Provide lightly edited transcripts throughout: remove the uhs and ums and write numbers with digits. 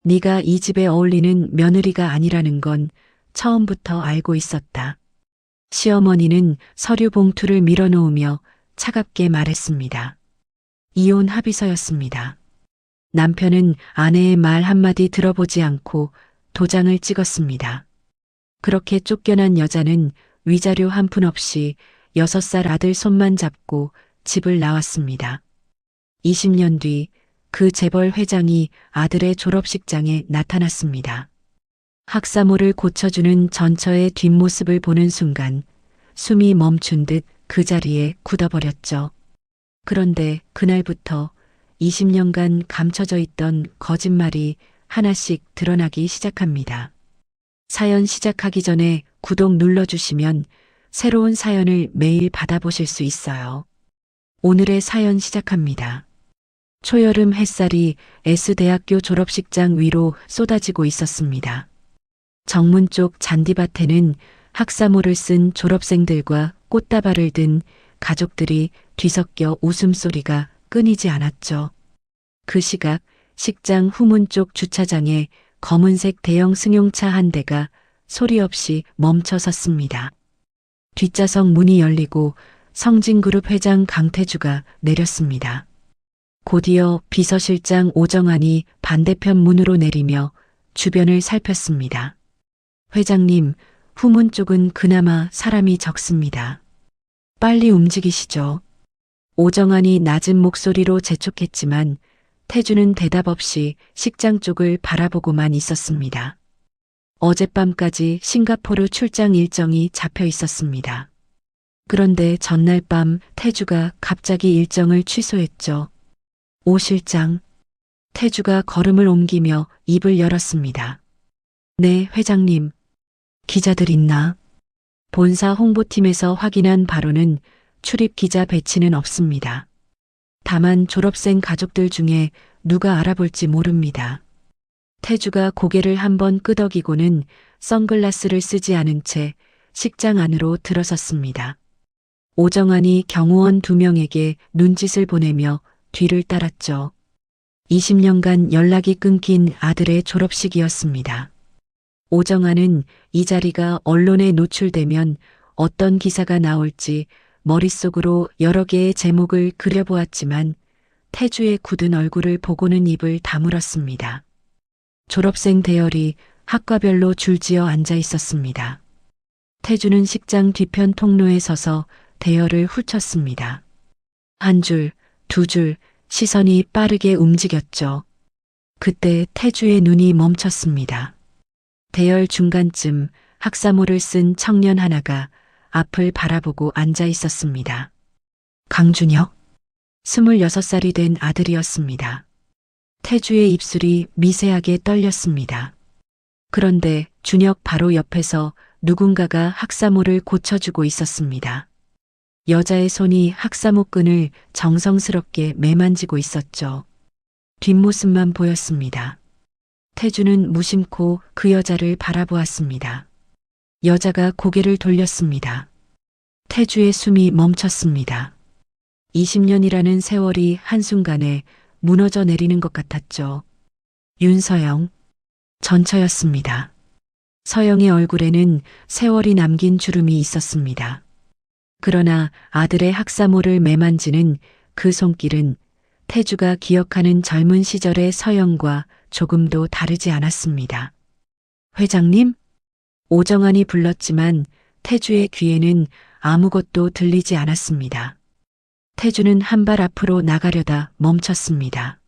네가 이 집에 어울리는 며느리가 아니라는 건 처음부터 알고 있었다. 시어머니는 서류 봉투를 밀어놓으며 차갑게 말했습니다. 이혼 합의서였습니다. 남편은 아내의 말 한마디 들어보지 않고 도장을 찍었습니다. 그렇게 쫓겨난 여자는 위자료 한 푼 없이 6살 아들 손만 잡고 집을 나왔습니다. 20년 뒤 그 재벌 회장이 아들의 졸업식장에 나타났습니다. 학사모를 고쳐주는 전처의 뒷모습을 보는 순간 숨이 멈춘 듯 그 자리에 굳어버렸죠. 그런데 그날부터 20년간 감춰져 있던 거짓말이 하나씩 드러나기 시작합니다. 사연 시작하기 전에 구독 눌러주시면 새로운 사연을 매일 받아보실 수 있어요. 오늘의 사연 시작합니다. 초여름 햇살이 S대학교 졸업식장 위로 쏟아지고 있었습니다. 정문 쪽 잔디밭에는 학사모를 쓴 졸업생들과 꽃다발을 든 가족들이 뒤섞여 웃음소리가 끊이지 않았죠. 그 시각 식장 후문 쪽 주차장에 검은색 대형 승용차 한 대가 소리 없이 멈춰 섰습니다. 뒷좌석 문이 열리고 성진그룹 회장 강태주가 내렸습니다. 곧이어 비서실장 오정환이 반대편 문으로 내리며 주변을 살폈습니다. 회장님, 후문 쪽은 그나마 사람이 적습니다. 빨리 움직이시죠. 오정환이 낮은 목소리로 재촉했지만 태주는 대답 없이 식장 쪽을 바라보고만 있었습니다. 어젯밤까지 싱가포르 출장 일정이 잡혀 있었습니다. 그런데 전날 밤 태주가 갑자기 일정을 취소했죠. 오 실장. 태주가 걸음을 옮기며 입을 열었습니다. 네, 회장님. 기자들 있나? 본사 홍보팀에서 확인한 바로는 출입 기자 배치는 없습니다. 다만 졸업생 가족들 중에 누가 알아볼지 모릅니다. 태주가 고개를 한번 끄덕이고는 선글라스를 쓰지 않은 채 식장 안으로 들어섰습니다. 오정환이 경호원 2명에게 눈짓을 보내며 뒤를 따랐죠. 20년간 연락이 끊긴 아들의 졸업식이었습니다. 오정환은 이 자리가 언론에 노출되면 어떤 기사가 나올지 머릿속으로 여러 개의 제목을 그려보았지만 태주의 굳은 얼굴을 보고는 입을 다물었습니다. 졸업생 대열이 학과별로 줄지어 앉아 있었습니다. 태주는 식장 뒤편 통로에 서서 대열을 훑었습니다. 한 줄, 2줄, 시선이 빠르게 움직였죠. 그때 태주의 눈이 멈췄습니다. 대열 중간쯤 학사모를 쓴 청년 하나가 앞을 바라보고 앉아 있었습니다. 강준혁, 26살이 된 아들이었습니다. 태주의 입술이 미세하게 떨렸습니다. 그런데 준혁 바로 옆에서 누군가가 학사모를 고쳐주고 있었습니다. 여자의 손이 학사모 끈을 정성스럽게 매만지고 있었죠. 뒷모습만 보였습니다. 태주는 무심코 그 여자를 바라보았습니다. 여자가 고개를 돌렸습니다. 태주의 숨이 멈췄습니다. 20년이라는 세월이 한순간에 무너져 내리는 것 같았죠. 윤서영, 전처였습니다. 서영의 얼굴에는 세월이 남긴 주름이 있었습니다. 그러나 아들의 학사모를 매만지는 그 손길은 태주가 기억하는 젊은 시절의 서영과 조금도 다르지 않았습니다. 회장님? 오정환이 불렀지만 태주의 귀에는 아무것도 들리지 않았습니다. 태주는 한 발 앞으로 나가려다 멈췄습니다.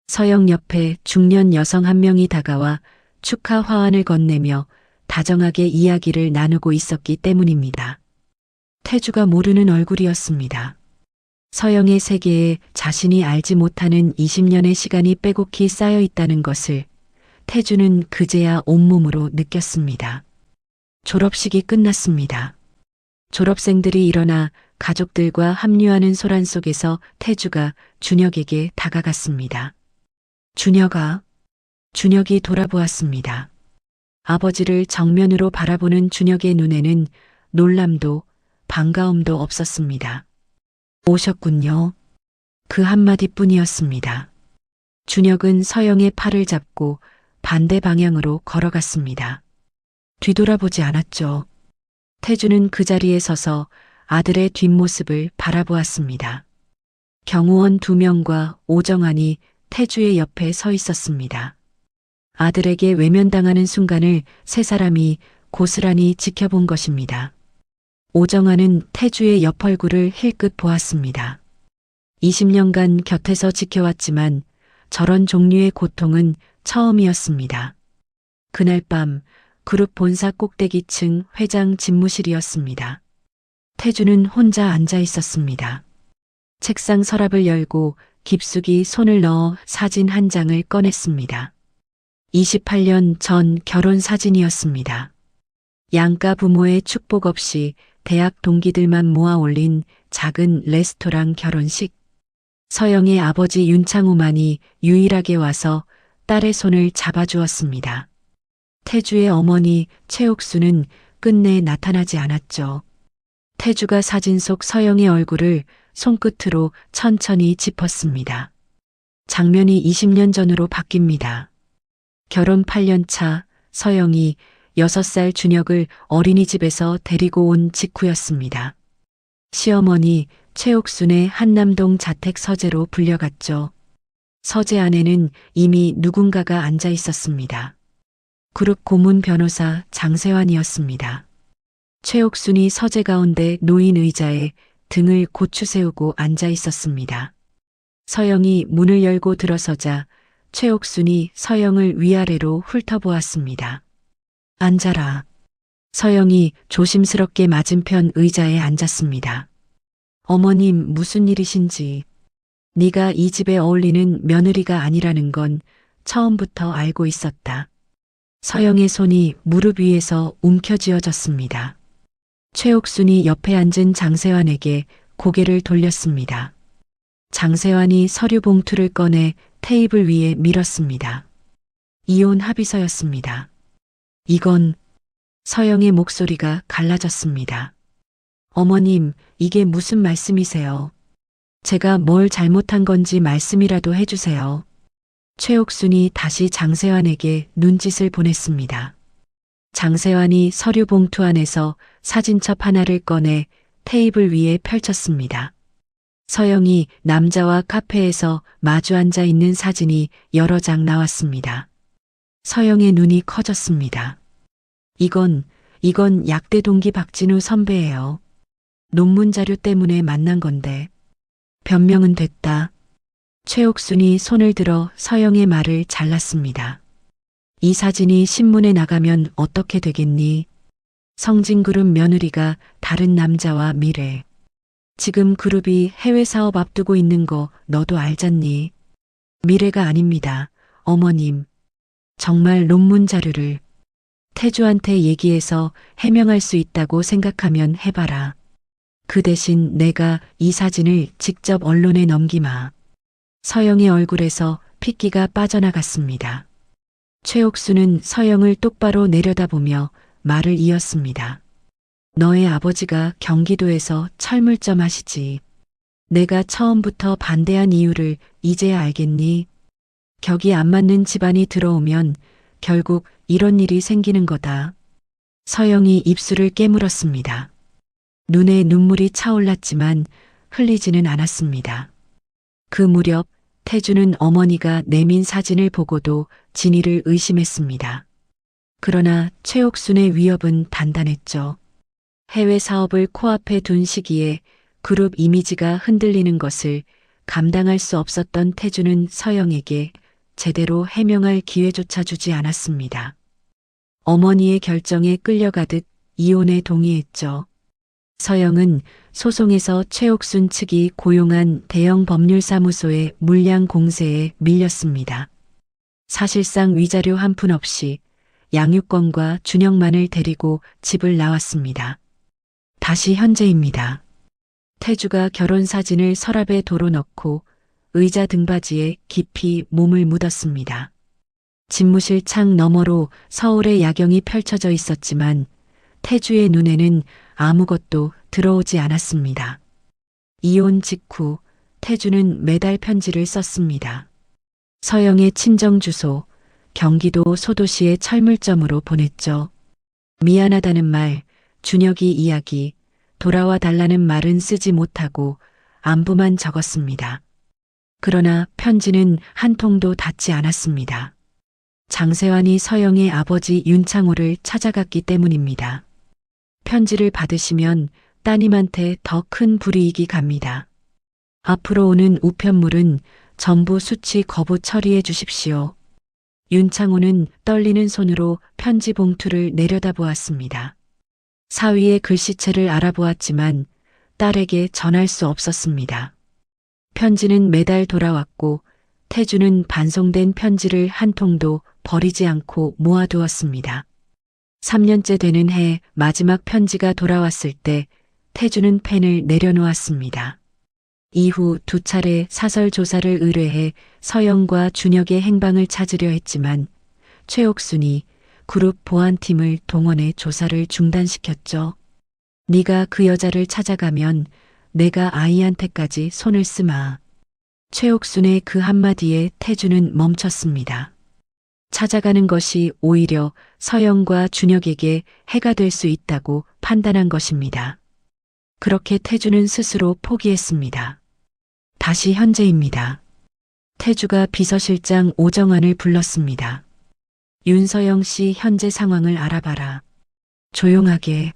서영 옆에 중년 여성 한 명이 다가와 축하 화환을 건네며 다정하게 이야기를 나누고 있었기 때문입니다. 태주가 모르는 얼굴이었습니다. 서영의 세계에 자신이 알지 못하는 20년의 시간이 빼곡히 쌓여 있다는 것을 태주는 그제야 온몸으로 느꼈습니다. 졸업식이 끝났습니다. 졸업생들이 일어나 가족들과 합류하는 소란 속에서 태주가 준혁에게 다가갔습니다. 준혁아. 준혁이 돌아보았습니다. 아버지를 정면으로 바라보는 준혁의 눈에는 놀람도 반가움도 없었습니다. 오셨군요. 그 한마디뿐이었습니다. 준혁은 서영의 팔을 잡고 반대 방향으로 걸어갔습니다. 뒤돌아보지 않았죠. 태주는 그 자리에 서서 아들의 뒷모습을 바라보았습니다. 경호원 2명과 오정환이 태주의 옆에 서 있었습니다. 아들에게 외면당하는 순간을 세 사람이 고스란히 지켜본 것입니다. 오정환은 태주의 옆 얼굴을 힐끗 보았습니다. 20년간 곁에서 지켜왔지만 저런 종류의 고통은 처음이었습니다. 그날 밤 그룹 본사 꼭대기층 회장 집무실이었습니다. 태주는 혼자 앉아 있었습니다. 책상 서랍을 열고 깊숙이 손을 넣어 사진 한 장을 꺼냈습니다. 28년 전 결혼 사진이었습니다. 양가 부모의 축복 없이 대학 동기들만 모아 올린 작은 레스토랑 결혼식. 서영의 아버지 윤창우만이 유일하게 와서 딸의 손을 잡아주었습니다. 태주의 어머니 최옥수는 끝내 나타나지 않았죠. 태주가 사진 속 서영의 얼굴을 손끝으로 천천히 짚었습니다. 장면이 20년 전으로 바뀝니다. 결혼 8년 차 서영이 6살 준혁을 어린이집에서 데리고 온 직후였습니다. 시어머니 최옥순의 한남동 자택 서재로 불려갔죠. 서재 안에는 이미 누군가가 앉아 있었습니다. 그룹 고문 변호사 장세환이었습니다. 최옥순이 서재 가운데 놓인 의자에 등을 고추 세우고 앉아 있었습니다. 서영이 문을 열고 들어서자 최옥순이 서영을 위아래로 훑어보았습니다. 앉아라. 서영이 조심스럽게 맞은편 의자에 앉았습니다. 어머님 무슨 일이신지. 네가 이 집에 어울리는 며느리가 아니라는 건 처음부터 알고 있었다. 서영의 손이 무릎 위에서 움켜쥐어졌습니다. 최옥순이 옆에 앉은 장세환에게 고개를 돌렸습니다. 장세환이 서류 봉투를 꺼내 테이블 위에 밀었습니다. 이혼 합의서였습니다. 이건 서영의 목소리가 갈라졌습니다. 어머님, 이게 무슨 말씀이세요? 제가 뭘 잘못한 건지 말씀이라도 해주세요. 최옥순이 다시 장세환에게 눈짓을 보냈습니다. 장세환이 서류 봉투 안에서 사진첩 하나를 꺼내 테이블 위에 펼쳤습니다. 서영이 남자와 카페에서 마주 앉아 있는 사진이 여러 장 나왔습니다. 서영의 눈이 커졌습니다. 이건 약대 동기 박진우 선배예요. 논문 자료 때문에 만난 건데. 변명은 됐다. 최옥순이 손을 들어 서영의 말을 잘랐습니다. 이 사진이 신문에 나가면 어떻게 되겠니? 성진그룹 며느리가 다른 남자와 미래. 지금 그룹이 해외 사업 앞두고 있는 거 너도 알잖니? 미래가 아닙니다. 어머님. 정말 논문 자료를 태주한테 얘기해서 해명할 수 있다고 생각하면 해봐라. 그 대신 내가 이 사진을 직접 언론에 넘기마. 서영의 얼굴에서 핏기가 빠져나갔습니다. 최옥수는 서영을 똑바로 내려다보며 말을 이었습니다. 너의 아버지가 경기도에서 철물점 하시지. 내가 처음부터 반대한 이유를 이제야 알겠니? 격이 안 맞는 집안이 들어오면 결국 이런 일이 생기는 거다. 서영이 입술을 깨물었습니다. 눈에 눈물이 차올랐지만 흘리지는 않았습니다. 그 무렵 태주는 어머니가 내민 사진을 보고도 진위를 의심했습니다. 그러나 최옥순의 위협은 단단했죠. 해외 사업을 코앞에 둔 시기에 그룹 이미지가 흔들리는 것을 감당할 수 없었던 태주는 서영에게 제대로 해명할 기회조차 주지 않았습니다. 어머니의 결정에 끌려가듯 이혼에 동의했죠. 서영은 소송에서 최옥순 측이 고용한 대형 법률사무소의 물량 공세에 밀렸습니다. 사실상 위자료 한 푼 없이 양육권과 준혁만을 데리고 집을 나왔습니다. 다시 현재입니다. 태주가 결혼 사진을 서랍에 도로 넣고 의자 등받이에 깊이 몸을 묻었습니다. 집무실 창 너머로 서울의 야경이 펼쳐져 있었지만 태주의 눈에는 아무것도 들어오지 않았습니다. 이혼 직후 태주는 매달 편지를 썼습니다. 서영의 친정 주소, 경기도 소도시의 철물점으로 보냈죠. 미안하다는 말, 준혁이 이야기, 돌아와 달라는 말은 쓰지 못하고 안부만 적었습니다. 그러나 편지는 한 통도 닿지 않았습니다. 장세환이 서영의 아버지 윤창호를 찾아갔기 때문입니다. 편지를 받으시면 따님한테 더 큰 불이익이 갑니다. 앞으로 오는 우편물은 전부 수치 거부 처리해 주십시오. 윤창호는 떨리는 손으로 편지 봉투를 내려다보았습니다. 사위의 글씨체를 알아보았지만 딸에게 전할 수 없었습니다. 편지는 매달 돌아왔고 태주는 반송된 편지를 한 통도 버리지 않고 모아두었습니다. 3년째 되는 해 마지막 편지가 돌아왔을 때 태주는 펜을 내려놓았습니다. 이후 2차례 사설 조사를 의뢰해 서영과 준혁의 행방을 찾으려 했지만 최옥순이 그룹 보안팀을 동원해 조사를 중단시켰죠. 네가 그 여자를 찾아가면 내가 아이한테까지 손을 쓰마. 최옥순의 그 한마디에 태주는 멈췄습니다. 찾아가는 것이 오히려 서영과 준혁에게 해가 될 수 있다고 판단한 것입니다. 그렇게 태주는 스스로 포기했습니다. 다시 현재입니다. 태주가 비서실장 오정환을 불렀습니다. 윤서영 씨 현재 상황을 알아봐라. 조용하게.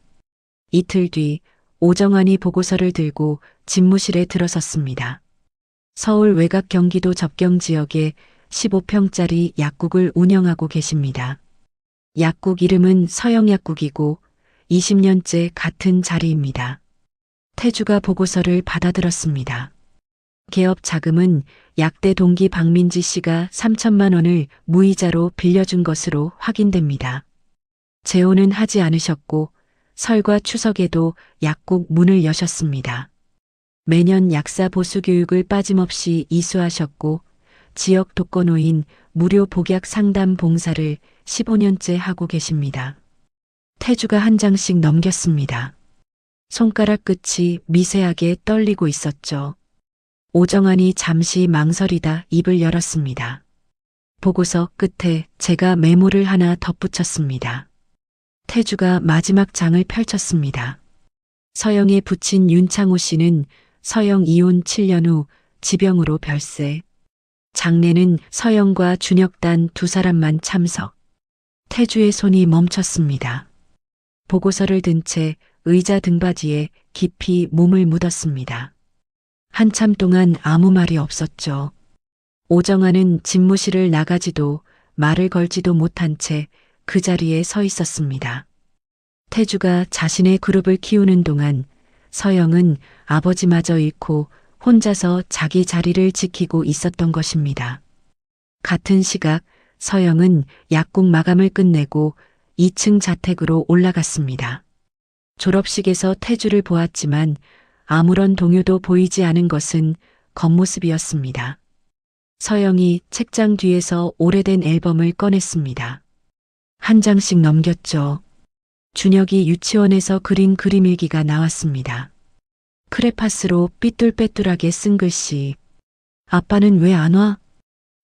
이틀 뒤 오정환이 보고서를 들고 집무실에 들어섰습니다. 서울 외곽 경기도 접경 지역에 15평짜리 약국을 운영하고 계십니다. 약국 이름은 서영약국이고 20년째 같은 자리입니다. 태주가 보고서를 받아들었습니다. 개업 자금은 약대 동기 박민지 씨가 3천만 원을 무이자로 빌려준 것으로 확인됩니다. 재혼은 하지 않으셨고 설과 추석에도 약국 문을 여셨습니다. 매년 약사 보수 교육을 빠짐없이 이수하셨고 지역 독거노인 무료 복약 상담 봉사를 15년째 하고 계십니다. 태주가 한 장씩 넘겼습니다. 손가락 끝이 미세하게 떨리고 있었죠. 오정환이 잠시 망설이다 입을 열었습니다. 보고서 끝에 제가 메모를 하나 덧붙였습니다. 태주가 마지막 장을 펼쳤습니다. 서영의 부친 윤창호 씨는 서영 이혼 7년 후 지병으로 별세. 장례는 서영과 준혁 단 2사람만 참석. 태주의 손이 멈췄습니다. 보고서를 든 채 의자 등받이에 깊이 몸을 묻었습니다. 한참 동안 아무 말이 없었죠. 오정환은 집무실을 나가지도 말을 걸지도 못한 채 그 자리에 서 있었습니다. 태주가 자신의 그룹을 키우는 동안 서영은 아버지마저 잃고 혼자서 자기 자리를 지키고 있었던 것입니다. 같은 시각 서영은 약국 마감을 끝내고 2층 자택으로 올라갔습니다. 졸업식에서 태주를 보았지만 아무런 동요도 보이지 않은 것은 겉모습이었습니다. 서영이 책장 뒤에서 오래된 앨범을 꺼냈습니다. 한 장씩 넘겼죠. 준혁이 유치원에서 그린 그림일기가 나왔습니다. 크레파스로 삐뚤빼뚤하게 쓴 글씨. 아빠는 왜 안 와?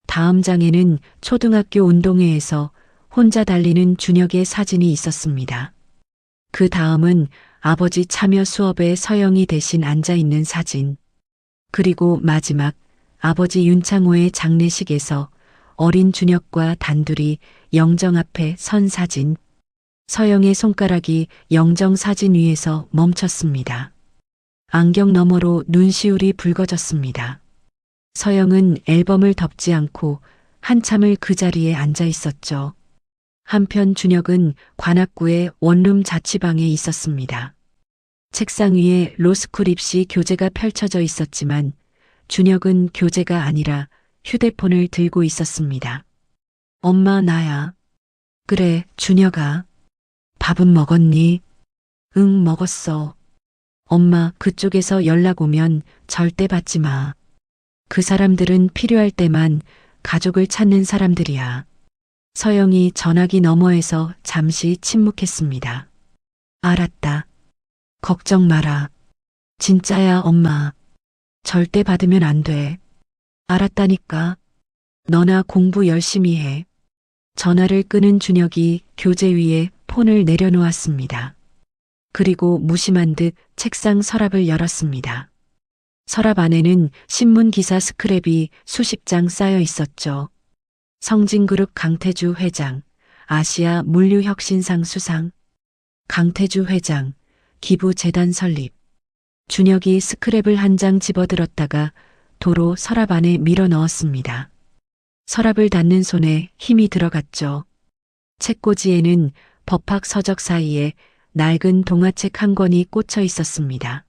다음 장에는 초등학교 운동회에서 혼자 달리는 준혁의 사진이 있었습니다. 그 다음은 아버지 참여 수업에 서영이 대신 앉아 있는 사진. 그리고 마지막 아버지 윤창호의 장례식에서 어린 준혁과 단둘이 영정 앞에 선 사진. 서영의 손가락이 영정 사진 위에서 멈췄습니다. 안경 너머로 눈시울이 붉어졌습니다. 서영은 앨범을 덮지 않고 한참을 그 자리에 앉아 있었죠. 한편 준혁은 관악구의 원룸 자취방에 있었습니다. 책상 위에 로스쿨 입시 교재가 펼쳐져 있었지만 준혁은 교재가 아니라 휴대폰을 들고 있었습니다. 엄마 나야. 그래 준혁아. 밥은 먹었니? 응 먹었어. 엄마 그쪽에서 연락 오면 절대 받지 마. 그 사람들은 필요할 때만 가족을 찾는 사람들이야. 서영이 전화기 너머에서 잠시 침묵했습니다. 알았다. 걱정 마라. 진짜야 엄마. 절대 받으면 안 돼. 알았다니까. 너나 공부 열심히 해. 전화를 끄는 준혁이 교재 위에 폰을 내려놓았습니다. 그리고 무심한 듯 책상 서랍을 열었습니다. 서랍 안에는 신문 기사 스크랩이 수십 장 쌓여 있었죠. 성진그룹 강태주 회장, 아시아 물류혁신상 수상, 강태주 회장, 기부재단 설립. 준혁이 스크랩을 한 장 집어들었다가 도로 서랍 안에 밀어 넣었습니다. 서랍을 닫는 손에 힘이 들어갔죠. 책꽂이에는 법학 서적 사이에 낡은 동화책 한 권이 꽂혀 있었습니다.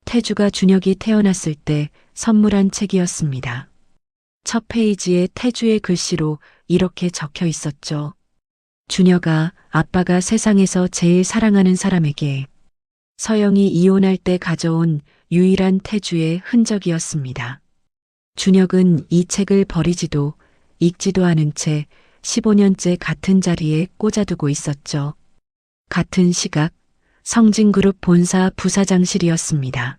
태주가 준혁이 태어났을 때 선물한 책이었습니다. 첫 페이지에 태주의 글씨로 이렇게 적혀 있었죠. 준혁아, 아빠가 세상에서 제일 사랑하는 사람에게. 서영이 이혼할 때 가져온 유일한 태주의 흔적이었습니다. 준혁은 이 책을 버리지도 읽지도 않은 채 15년째 같은 자리에 꽂아두고 있었죠. 같은 시각 성진그룹 본사 부사장실이었습니다.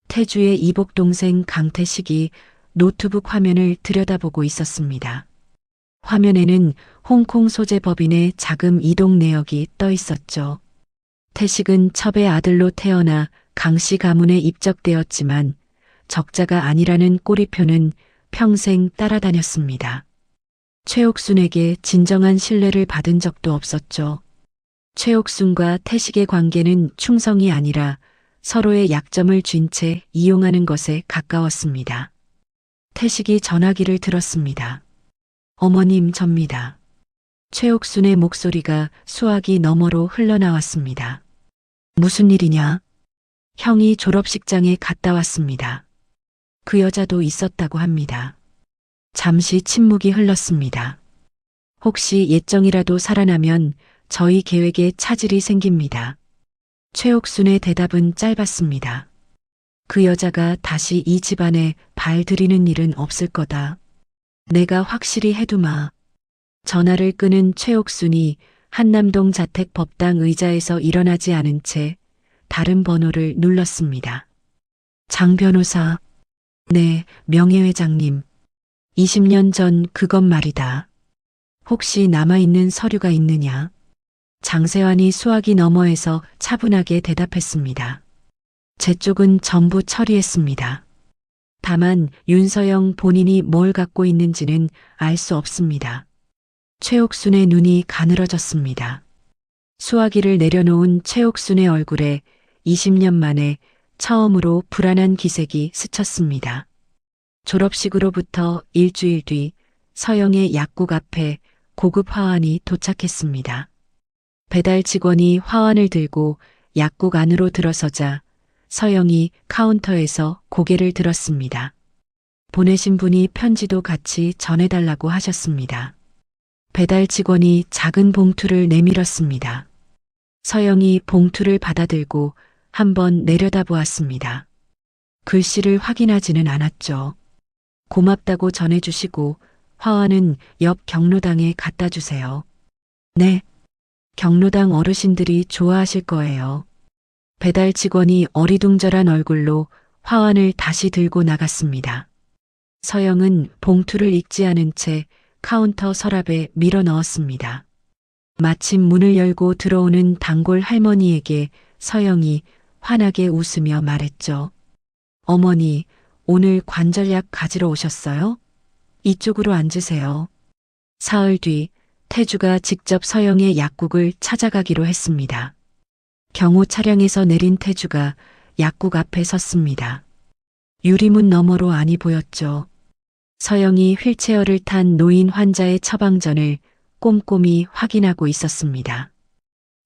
태주의 이복 동생 강태식이 노트북 화면을 들여다보고 있었습니다. 화면에는 홍콩 소재 법인의 자금 이동 내역이 떠 있었죠. 태식은 첩의 아들로 태어나 강씨 가문에 입적되었지만 적자가 아니라는 꼬리표는 평생 따라다녔습니다. 최옥순에게 진정한 신뢰를 받은 적도 없었죠. 최옥순과 태식의 관계는 충성이 아니라 서로의 약점을 쥔 채 이용하는 것에 가까웠습니다. 태식이 전화기를 들었습니다. 어머님, 접니다. 최옥순의 목소리가 수화기 너머로 흘러나왔습니다. 무슨 일이냐? 형이 졸업식장에 갔다 왔습니다. 그 여자도 있었다고 합니다. 잠시 침묵이 흘렀습니다. 혹시 예정이라도 살아나면 저희 계획에 차질이 생깁니다. 최옥순의 대답은 짧았습니다. 그 여자가 다시 이 집안에 발 들이는 일은 없을 거다. 내가 확실히 해두마. 전화를 끄는 최옥순이 한남동 자택 법당 의자에서 일어나지 않은 채 다른 번호를 눌렀습니다. 장 변호사. 네, 명예회장님. 20년 전 그것 말이다. 혹시 남아있는 서류가 있느냐? 장세환이 수화기 너머에서 차분하게 대답했습니다. 제 쪽은 전부 처리했습니다. 다만 윤서영 본인이 뭘 갖고 있는지는 알 수 없습니다. 최옥순의 눈이 가늘어졌습니다. 수화기를 내려놓은 최옥순의 얼굴에 20년 만에 처음으로 불안한 기색이 스쳤습니다. 졸업식으로부터 일주일 뒤 서영의 약국 앞에 고급 화환이 도착했습니다. 배달 직원이 화환을 들고 약국 안으로 들어서자 서영이 카운터에서 고개를 들었습니다. 보내신 분이 편지도 같이 전해달라고 하셨습니다. 배달 직원이 작은 봉투를 내밀었습니다. 서영이 봉투를 받아들고 한번 내려다보았습니다. 글씨를 확인하지는 않았죠. 고맙다고 전해주시고 화환은 옆 경로당에 갖다 주세요. 네, 경로당 어르신들이 좋아하실 거예요. 배달 직원이 어리둥절한 얼굴로 화환을 다시 들고 나갔습니다. 서영은 봉투를 읽지 않은 채 카운터 서랍에 밀어 넣었습니다. 마침 문을 열고 들어오는 단골 할머니에게 서영이 환하게 웃으며 말했죠. 어머니, 오늘 관절약 가지러 오셨어요? 이쪽으로 앉으세요. 사흘 뒤 태주가 직접 서영의 약국을 찾아가기로 했습니다. 경호 차량에서 내린 태주가 약국 앞에 섰습니다. 유리문 너머로 안이 보였죠. 서영이 휠체어를 탄 노인 환자의 처방전을 꼼꼼히 확인하고 있었습니다.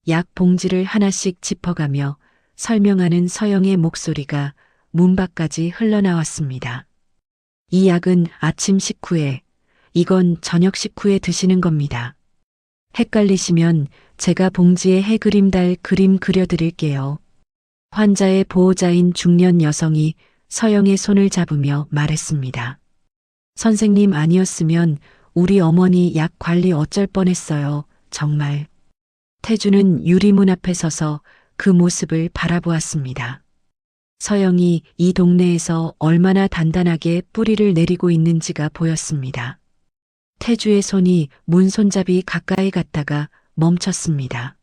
약 봉지를 하나씩 짚어가며 설명하는 서영의 목소리가 문 밖까지 흘러나왔습니다. 이 약은 아침 식후에, 이건 저녁 식후에 드시는 겁니다. 헷갈리시면 제가 봉지에 해그림 달 그림 그려드릴게요. 환자의 보호자인 중년 여성이 서영의 손을 잡으며 말했습니다. 선생님 아니었으면 우리 어머니 약 관리 어쩔 뻔했어요. 정말. 태주는 유리문 앞에 서서 그 모습을 바라보았습니다. 서영이 이 동네에서 얼마나 단단하게 뿌리를 내리고 있는지가 보였습니다. 태주의 손이 문 손잡이 가까이 갔다가 멈췄습니다.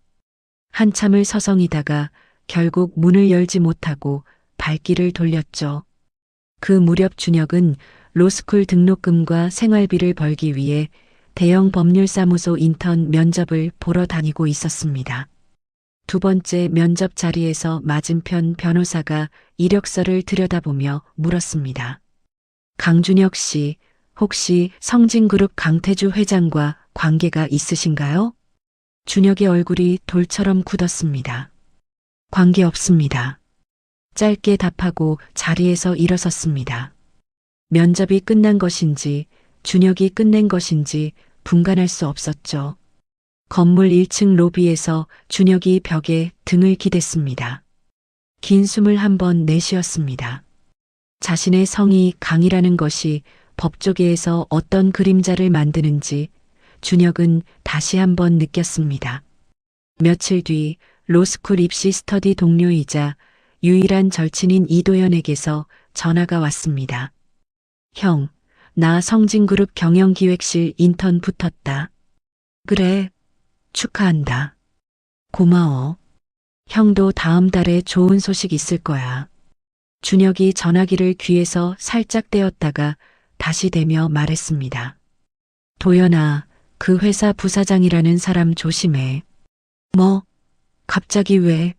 한참을 서성이다가 결국 문을 열지 못하고 발길을 돌렸죠. 그 무렵 준혁은 로스쿨 등록금과 생활비를 벌기 위해 대형 법률사무소 인턴 면접을 보러 다니고 있었습니다. 두 번째 면접 자리에서 맞은편 변호사가 이력서를 들여다보며 물었습니다. 강준혁 씨, 혹시 성진그룹 강태주 회장과 관계가 있으신가요? 준혁의 얼굴이 돌처럼 굳었습니다. 관계 없습니다. 짧게 답하고 자리에서 일어섰습니다. 면접이 끝난 것인지 준혁이 끝낸 것인지 분간할 수 없었죠. 건물 1층 로비에서 준혁이 벽에 등을 기댔습니다. 긴 숨을 한번 내쉬었습니다. 자신의 성이 강이라는 것이 법조계에서 어떤 그림자를 만드는지 준혁은 다시 한번 느꼈습니다. 며칠 뒤 로스쿨 입시 스터디 동료이자 유일한 절친인 이도현에게서 전화가 왔습니다. 형, 나 성진그룹 경영기획실 인턴 붙었다. 그래, 축하한다. 고마워. 형도 다음 달에 좋은 소식 있을 거야. 준혁이 전화기를 귀에서 살짝 떼었다가 다시 대며 말했습니다. 도연아, 그 회사 부사장이라는 사람 조심해. 뭐? 갑자기 왜?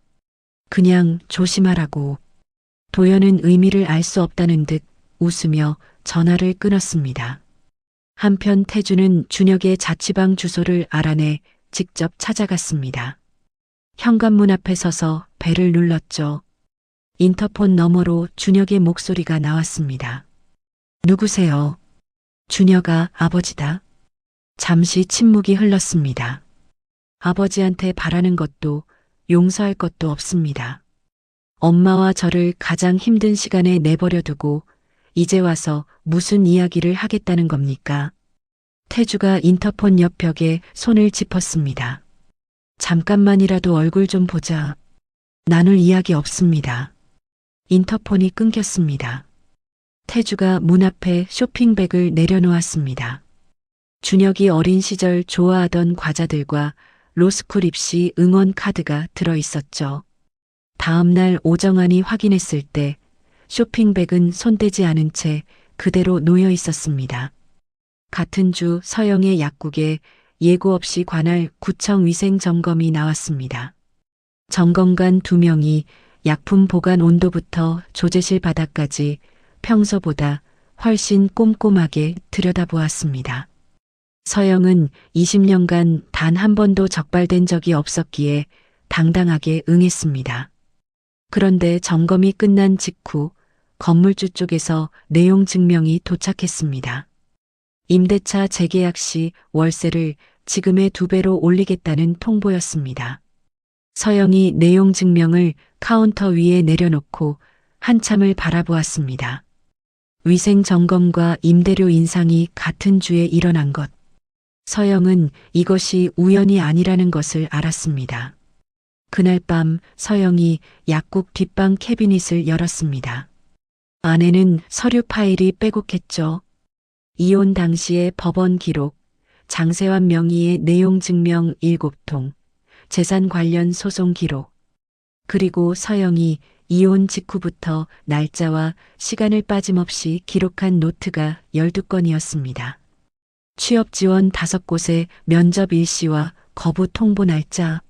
그냥 조심하라고. 도연은 의미를 알 수 없다는 듯 웃으며 전화를 끊었습니다. 한편 태주는 준혁의 자취방 주소를 알아내 직접 찾아갔습니다. 현관문 앞에 서서 벨을 눌렀죠. 인터폰 너머로 준혁의 목소리가 나왔습니다. 누구세요? 준혁아, 아버지다. 잠시 침묵이 흘렀습니다. 아버지한테 바라는 것도 용서할 것도 없습니다. 엄마와 저를 가장 힘든 시간에 내버려 두고 이제 와서 무슨 이야기를 하겠다는 겁니까? 태주가 인터폰 옆 벽에 손을 짚었습니다. 잠깐만이라도 얼굴 좀 보자. 나눌 이야기 없습니다. 인터폰이 끊겼습니다. 태주가 문 앞에 쇼핑백을 내려놓았습니다. 준혁이 어린 시절 좋아하던 과자들과 로스쿨 입시 응원 카드가 들어있었죠. 다음 날 오정환이 확인했을 때 쇼핑백은 손대지 않은 채 그대로 놓여 있었습니다. 같은 주 서영의 약국에 예고 없이 관할 구청 위생 점검이 나왔습니다. 점검관 2명이 약품 보관 온도부터 조제실 바닥까지 평소보다 훨씬 꼼꼼하게 들여다보았습니다. 서영은 20년간 단 한 번도 적발된 적이 없었기에 당당하게 응했습니다. 그런데 점검이 끝난 직후 건물주 쪽에서 내용 증명이 도착했습니다. 임대차 재계약 시 월세를 지금의 2배로 올리겠다는 통보였습니다. 서영이 내용 증명을 카운터 위에 내려놓고 한참을 바라보았습니다. 위생 점검과 임대료 인상이 같은 주에 일어난 것. 서영은 이것이 우연이 아니라는 것을 알았습니다. 그날 밤 서영이 약국 뒷방 캐비닛을 열었습니다. 안에는 서류 파일이 빼곡했죠. 이혼 당시의 법원 기록, 장세환 명의의 내용 증명 7통, 재산 관련 소송 기록, 그리고 서영이 이혼 직후부터 날짜와 시간을 빠짐없이 기록한 노트가 12건이었습니다. 취업 지원 5곳의 면접 일시와 거부 통보 날짜,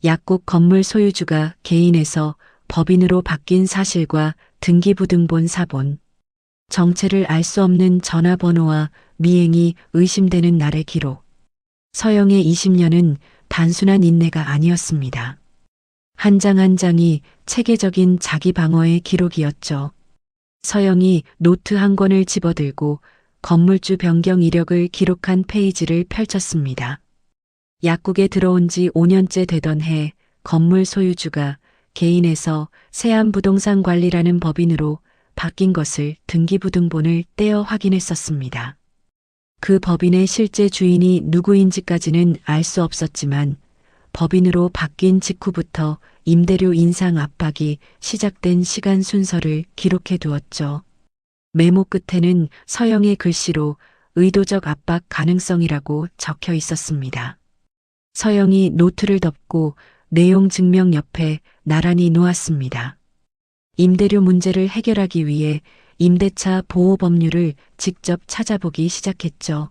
약국 건물 소유주가 개인에서 법인으로 바뀐 사실과 등기부등본 사본, 정체를 알 수 없는 전화번호와 미행이 의심되는 날의 기록. 서영의 20년은 단순한 인내가 아니었습니다. 한 장 한 장이 체계적인 자기 방어의 기록이었죠. 서영이 노트 한 권을 집어들고 건물주 변경 이력을 기록한 페이지를 펼쳤습니다. 약국에 들어온 지 5년째 되던 해 건물 소유주가 개인에서 세안부동산관리라는 법인으로 바뀐 것을 등기부등본을 떼어 확인했었습니다. 그 법인의 실제 주인이 누구인지까지는 알 수 없었지만 법인으로 바뀐 직후부터 임대료 인상 압박이 시작된 시간 순서를 기록해 두었죠. 메모 끝에는 서영의 글씨로 의도적 압박 가능성이라고 적혀 있었습니다. 서영이 노트를 덮고 내용 증명 옆에 나란히 놓았습니다. 임대료 문제를 해결하기 위해 임대차 보호 법률을 직접 찾아보기 시작했죠.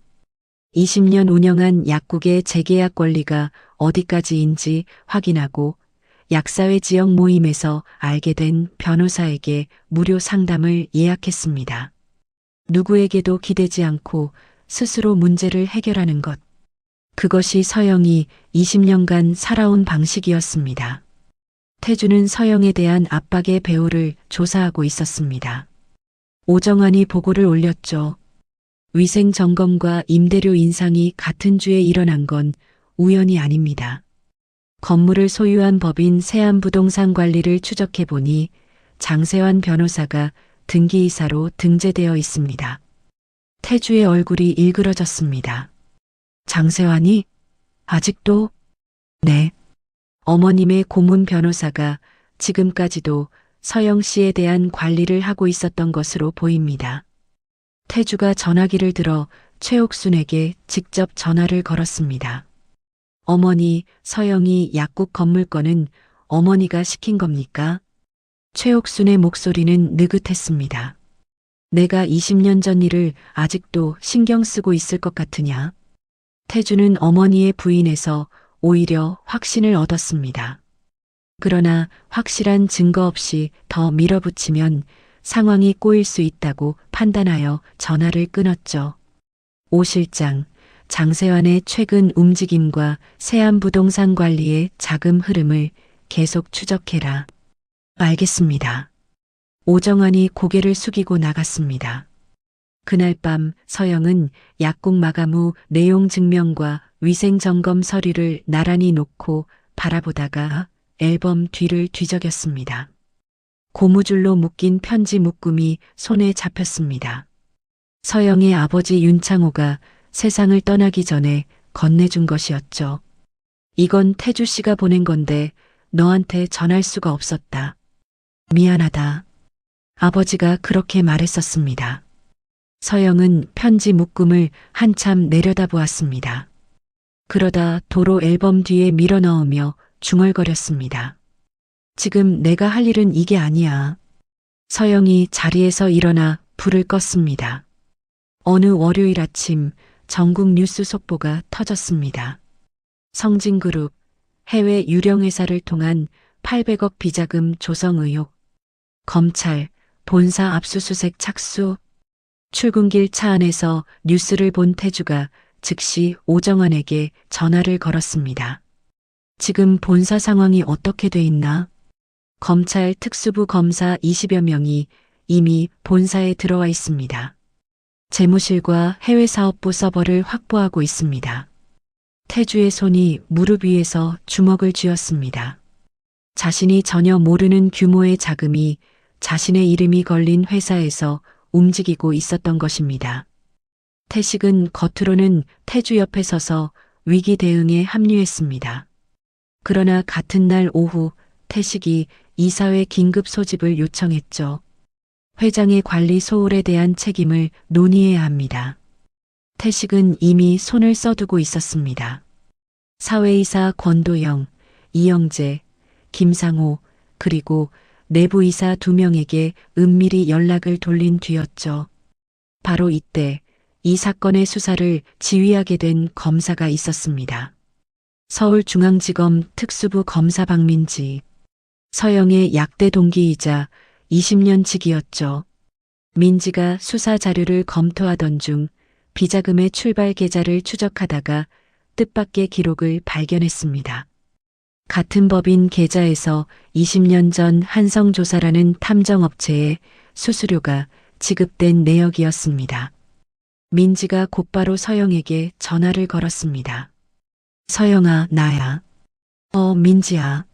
20년 운영한 약국의 재계약 권리가 어디까지인지 확인하고 약사회 지역 모임에서 알게 된 변호사에게 무료 상담을 예약했습니다. 누구에게도 기대지 않고 스스로 문제를 해결하는 것. 그것이 서영이 20년간 살아온 방식이었습니다. 태주는 서영에 대한 압박의 배후를 조사하고 있었습니다. 오정환이 보고를 올렸죠. 위생 점검과 임대료 인상이 같은 주에 일어난 건 우연이 아닙니다. 건물을 소유한 법인 세안부동산 관리를 추적해 보니 장세환 변호사가 등기이사로 등재되어 있습니다. 태주의 얼굴이 일그러졌습니다. 장세환이? 아직도? 네. 어머님의 고문 변호사가 지금까지도 서영 씨에 대한 관리를 하고 있었던 것으로 보입니다. 태주가 전화기를 들어 최옥순에게 직접 전화를 걸었습니다. 어머니, 서영이 약국 건물권은 어머니가 시킨 겁니까? 최옥순의 목소리는 느긋했습니다. 내가 20년 전 일을 아직도 신경 쓰고 있을 것 같으냐? 태주는 어머니의 부인에서 오히려 확신을 얻었습니다. 그러나 확실한 증거 없이 더 밀어붙이면 상황이 꼬일 수 있다고 판단하여 전화를 끊었죠. 오 실장, 장세환의 최근 움직임과 세안부동산 관리의 자금 흐름을 계속 추적해라. 알겠습니다. 오정환이 고개를 숙이고 나갔습니다. 그날 밤 서영은 약국 마감 후 내용 증명과 위생 점검 서류를 나란히 놓고 바라보다가 앨범 뒤를 뒤적였습니다. 고무줄로 묶인 편지 묶음이 손에 잡혔습니다. 서영의 아버지 윤창호가 세상을 떠나기 전에 건네준 것이었죠. 이건 태주 씨가 보낸 건데 너한테 전할 수가 없었다. 미안하다. 아버지가 그렇게 말했었습니다. 서영은 편지 묶음을 한참 내려다보았습니다. 그러다 도로 앨범 뒤에 밀어넣으며 중얼거렸습니다. 지금 내가 할 일은 이게 아니야. 서영이 자리에서 일어나 불을 껐습니다. 어느 월요일 아침 전국 뉴스 속보가 터졌습니다. 성진그룹 해외 유령회사를 통한 800억 비자금 조성 의혹. 검찰 본사 압수수색 착수. 출근길 차 안에서 뉴스를 본 태주가 즉시 오정환에게 전화를 걸었습니다. 지금 본사 상황이 어떻게 돼 있나? 검찰 특수부 검사 20여 명이 이미 본사에 들어와 있습니다. 재무실과 해외사업부 서버를 확보하고 있습니다. 태주의 손이 무릎 위에서 주먹을 쥐었습니다. 자신이 전혀 모르는 규모의 자금이 자신의 이름이 걸린 회사에서 움직이고 있었던 것입니다. 태식은 겉으로는 태주 옆에 서서 위기 대응에 합류했습니다. 그러나 같은 날 오후 태식이 이사회 긴급 소집을 요청했죠. 회장의 관리 소홀에 대한 책임을 논의해야 합니다. 태식은 이미 손을 써두고 있었습니다. 사회이사 권도영, 이영재, 김상호, 그리고 내부이사 2명에게 은밀히 연락을 돌린 뒤였죠. 바로 이때 이 사건의 수사를 지휘하게 된 검사가 있었습니다. 서울중앙지검 특수부 검사 박민지. 서영의 약대 동기이자 20년 직이었죠. 민지가 수사 자료를 검토하던 중 비자금의 출발 계좌를 추적하다가 뜻밖의 기록을 발견했습니다. 같은 법인 계좌에서 20년 전 한성조사라는 탐정업체에 수수료가 지급된 내역이었습니다. 민지가 곧바로 서영에게 전화를 걸었습니다. 서영아, 나야. 민지야.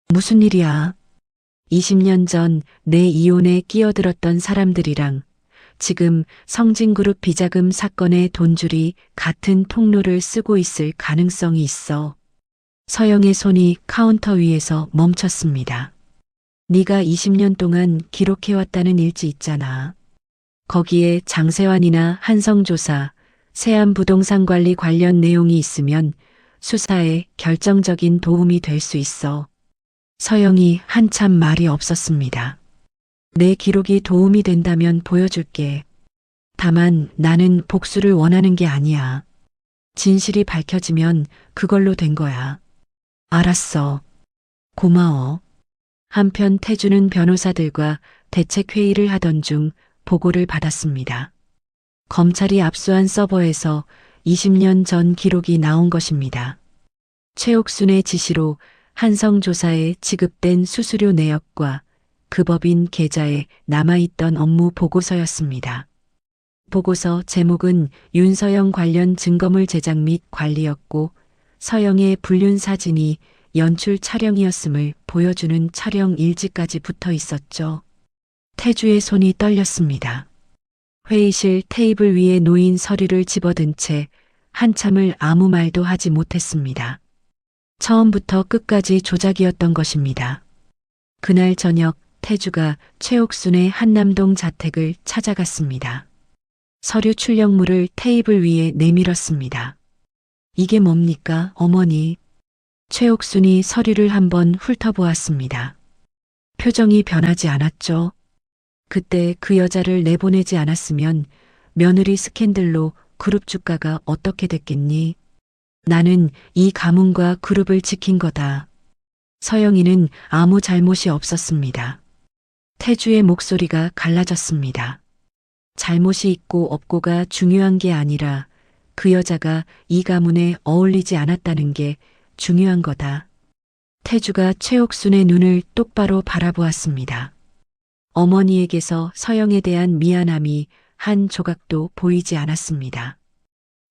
무슨 일이야? 20년 전 내 이혼에 끼어들었던 사람들이랑 지금 성진그룹 비자금 사건의 돈줄이 같은 통로를 쓰고 있을 가능성이 있어. 서영의 손이 카운터 위에서 멈췄습니다. 네가 20년 동안 기록해왔다는 일지 있잖아. 거기에 장세환이나 한성조사, 세안부동산 관리 관련 내용이 있으면 수사에 결정적인 도움이 될 수 있어. 서영이 한참 말이 없었습니다. 내 기록이 도움이 된다면 보여줄게. 다만 나는 복수를 원하는 게 아니야. 진실이 밝혀지면 그걸로 된 거야. 알았어. 고마워. 한편 태주는 변호사들과 대책회의를 하던 중 보고를 받았습니다. 검찰이 압수한 서버에서 20년 전 기록이 나온 것입니다. 최옥순의 지시로 한성조사에 지급된 수수료 내역과 그 법인 계좌에 남아있던 업무 보고서였습니다. 보고서 제목은 윤서영 관련 증거물 제작 및 관리였고 서영의 불륜 사진이 연출 촬영이었음을 보여주는 촬영 일지까지 붙어 있었죠. 태주의 손이 떨렸습니다. 회의실 테이블 위에 놓인 서류를 집어든 채 한참을 아무 말도 하지 못했습니다. 처음부터 끝까지 조작이었던 것입니다. 그날 저녁 태주가 최옥순의 한남동 자택을 찾아갔습니다. 서류 출력물을 테이블 위에 내밀었습니다. 이게 뭡니까, 어머니? 최옥순이 서류를 한번 훑어보았습니다. 표정이 변하지 않았죠. 그때 그 여자를 내보내지 않았으면 며느리 스캔들로 그룹 주가가 어떻게 됐겠니? 나는 이 가문과 그룹을 지킨 거다. 서영이는 아무 잘못이 없었습니다. 태주의 목소리가 갈라졌습니다. 잘못이 있고 없고가 중요한 게 아니라 그 여자가 이 가문에 어울리지 않았다는 게 중요한 거다. 태주가 최옥순의 눈을 똑바로 바라보았습니다. 어머니에게서 서영에 대한 미안함이 한 조각도 보이지 않았습니다.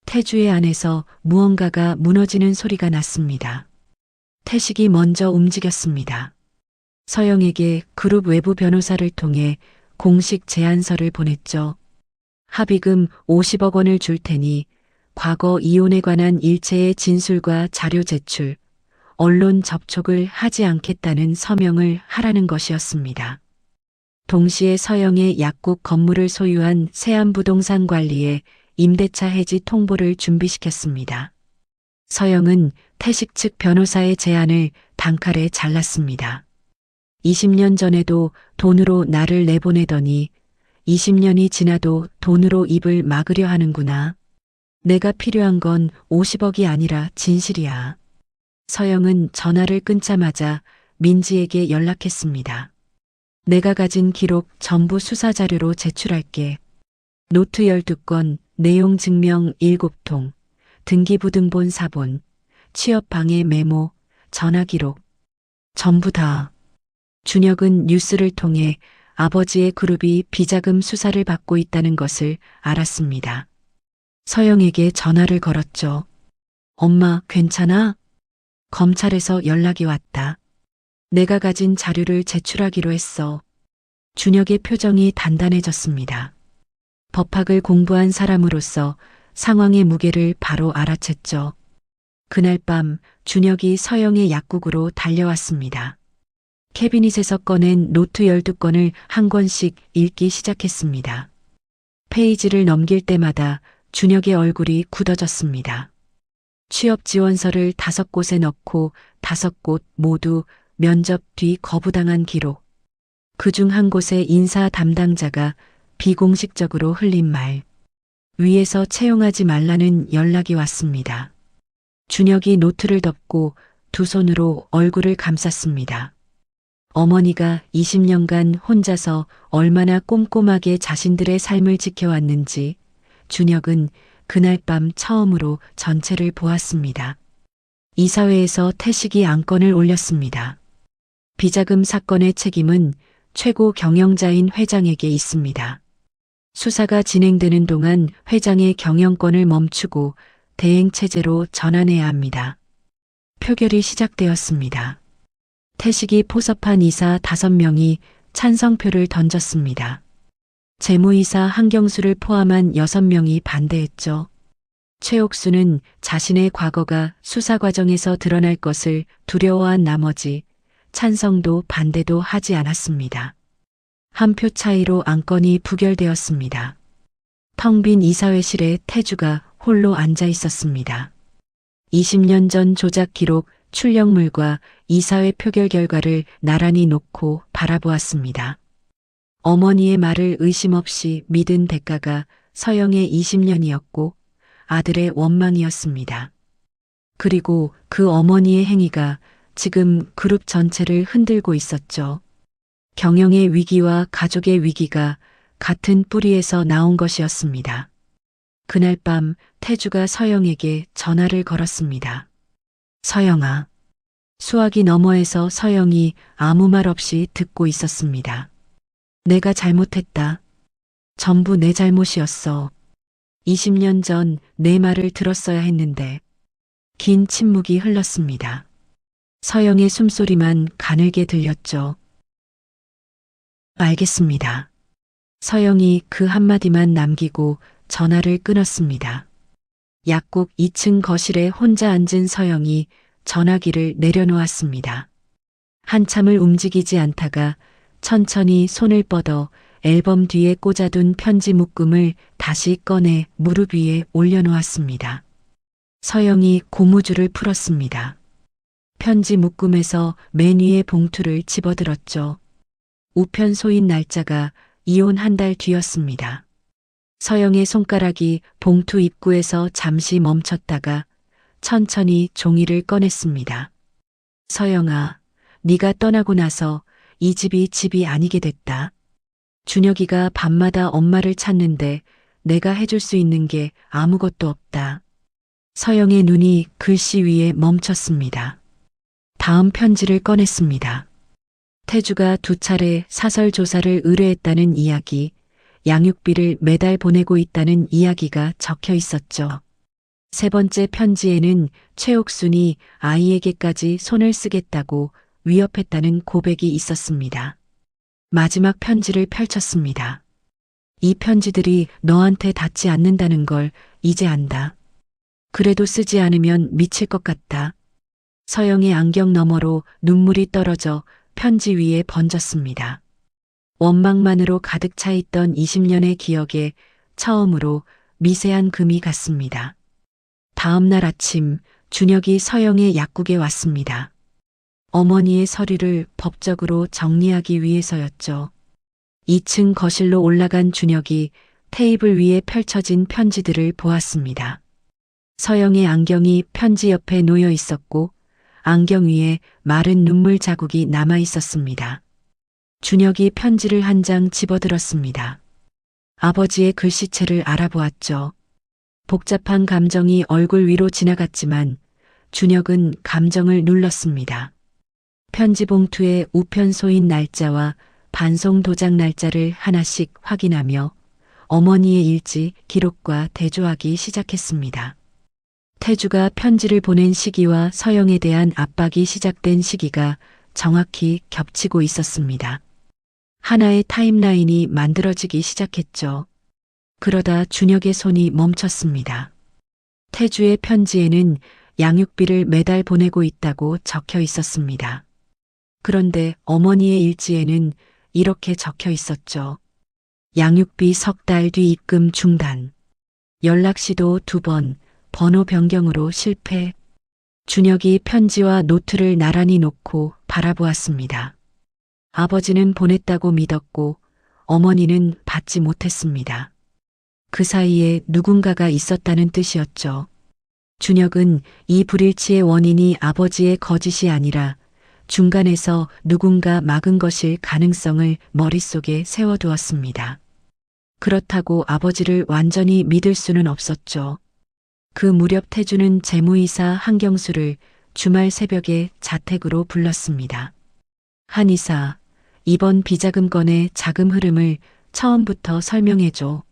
태주의 안에서 무언가가 무너지는 소리가 났습니다. 태식이 먼저 움직였습니다. 서영에게 그룹 외부 변호사를 통해 공식 제안서를 보냈죠. 합의금 50억 원을 줄 테니 과거 이혼에 관한 일체의 진술과 자료 제출, 언론 접촉을 하지 않겠다는 서명을 하라는 것이었습니다. 동시에 서영의 약국 건물을 소유한 세안부동산 관리에 임대차 해지 통보를 준비시켰습니다. 서영은 태식 측 변호사의 제안을 단칼에 잘랐습니다. 20년 전에도 돈으로 나를 내보내더니 20년이 지나도 돈으로 입을 막으려 하는구나. 내가 필요한 건 50억이 아니라 진실이야. 서영은 전화를 끊자마자 민지에게 연락했습니다. 내가 가진 기록 전부 수사 자료로 제출할게. 노트 12건, 내용 증명 7통, 등기부등본 4본, 취업방해 메모, 전화 기록. 전부 다. 준혁은 뉴스를 통해 아버지의 그룹이 비자금 수사를 받고 있다는 것을 알았습니다. 서영에게 전화를 걸었죠. 엄마, 괜찮아? 검찰에서 연락이 왔다. 내가 가진 자료를 제출하기로 했어. 준혁의 표정이 단단해졌습니다. 법학을 공부한 사람으로서 상황의 무게를 바로 알아챘죠. 그날 밤 준혁이 서영의 약국으로 달려왔습니다. 캐비닛에서 꺼낸 노트 12건을 한 권씩 읽기 시작했습니다. 페이지를 넘길 때마다 준혁의 얼굴이 굳어졌습니다. 취업 지원서를 5곳에 넣고 5곳 모두 면접 뒤 거부당한 기록. 그중 한 곳의 인사 담당자가 비공식적으로 흘린 말. 위에서 채용하지 말라는 연락이 왔습니다. 준혁이 노트를 덮고 두 손으로 얼굴을 감쌌습니다. 어머니가 20년간 혼자서 얼마나 꼼꼼하게 자신들의 삶을 지켜왔는지 준혁은 그날 밤 처음으로 전체를 보았습니다. 이사회에서 태식이 안건을 올렸습니다. 비자금 사건의 책임은 최고 경영자인 회장에게 있습니다. 수사가 진행되는 동안 회장의 경영권을 멈추고 대행체제로 전환해야 합니다. 표결이 시작되었습니다. 태식이 포섭한 이사 5명이 찬성표를 던졌습니다. 재무이사 한경수를 포함한 6명이 반대했죠. 최옥수는 자신의 과거가 수사 과정에서 드러날 것을 두려워한 나머지 찬성도 반대도 하지 않았습니다. 한 표 차이로 안건이 부결되었습니다. 텅 빈 이사회실에 태주가 홀로 앉아 있었습니다. 20년 전 조작 기록, 출력물과 이사회 표결 결과를 나란히 놓고 바라보았습니다. 어머니의 말을 의심 없이 믿은 대가가 서영의 20년이었고 아들의 원망이었습니다. 그리고 그 어머니의 행위가 지금 그룹 전체를 흔들고 있었죠. 경영의 위기와 가족의 위기가 같은 뿌리에서 나온 것이었습니다. 그날 밤 태주가 서영에게 전화를 걸었습니다. 서영아. 수화기 너머에서 서영이 아무 말 없이 듣고 있었습니다. 내가 잘못했다. 전부 내 잘못이었어. 20년 전 내 말을 들었어야 했는데. 긴 침묵이 흘렀습니다. 서영의 숨소리만 가늘게 들렸죠. 알겠습니다. 서영이 그 한마디만 남기고 전화를 끊었습니다. 약국 2층 거실에 혼자 앉은 서영이 전화기를 내려놓았습니다. 한참을 움직이지 않다가 천천히 손을 뻗어 앨범 뒤에 꽂아둔 편지 묶음을 다시 꺼내 무릎 위에 올려놓았습니다. 서영이 고무줄을 풀었습니다. 편지 묶음에서 맨 위에 봉투를 집어들었죠. 우편 소인 날짜가 이혼 한 달 뒤였습니다. 서영의 손가락이 봉투 입구에서 잠시 멈췄다가 천천히 종이를 꺼냈습니다. 서영아, 네가 떠나고 나서 이 집이 아니게 됐다. 준혁이가 밤마다 엄마를 찾는데 내가 해줄 수 있는 게 아무것도 없다. 서영의 눈이 글씨 위에 멈췄습니다. 다음 편지를 꺼냈습니다. 태주가 2차례 사설 조사를 의뢰했다는 이야기, 양육비를 매달 보내고 있다는 이야기가 적혀 있었죠. 3번째 편지에는 최옥순이 아이에게까지 손을 쓰겠다고 위협했다는 고백이 있었습니다. 마지막 편지를 펼쳤습니다. 이 편지들이 너한테 닿지 않는다는 걸 이제 안다. 그래도 쓰지 않으면 미칠 것 같다. 서영의 안경 너머로 눈물이 떨어져 편지 위에 번졌습니다. 원망만으로 가득 차 있던 20년의 기억에 처음으로 미세한 금이 갔습니다. 다음 날 아침 준혁이 서영의 약국에 왔습니다. 어머니의 서류를 법적으로 정리하기 위해서였죠. 2층 거실로 올라간 준혁이 테이블 위에 펼쳐진 편지들을 보았습니다. 서영의 안경이 편지 옆에 놓여 있었고 안경 위에 마른 눈물 자국이 남아 있었습니다. 준혁이 편지를 한 장 집어들었습니다. 아버지의 글씨체를 알아보았죠. 복잡한 감정이 얼굴 위로 지나갔지만 준혁은 감정을 눌렀습니다. 편지 봉투에 우편 소인 날짜와 반송 도장 날짜를 하나씩 확인하며 어머니의 일지 기록과 대조하기 시작했습니다. 태주가 편지를 보낸 시기와 서영에 대한 압박이 시작된 시기가 정확히 겹치고 있었습니다. 하나의 타임라인이 만들어지기 시작했죠. 그러다 준혁의 손이 멈췄습니다. 태주의 편지에는 양육비를 매달 보내고 있다고 적혀 있었습니다. 그런데 어머니의 일지에는 이렇게 적혀 있었죠. 양육비 3달 뒤 입금 중단. 연락 시도 2번, 번호 변경으로 실패. 준혁이 편지와 노트를 나란히 놓고 바라보았습니다. 아버지는 보냈다고 믿었고 어머니는 받지 못했습니다. 그 사이에 누군가가 있었다는 뜻이었죠. 준혁은 이 불일치의 원인이 아버지의 거짓이 아니라 중간에서 누군가 막은 것일 가능성을 머릿속에 세워두었습니다. 그렇다고 아버지를 완전히 믿을 수는 없었죠. 그 무렵 태주는 재무이사 한경수를 주말 새벽에 자택으로 불렀습니다. 한 이사, 이번 비자금 건의 자금 흐름을 처음부터 설명해줘.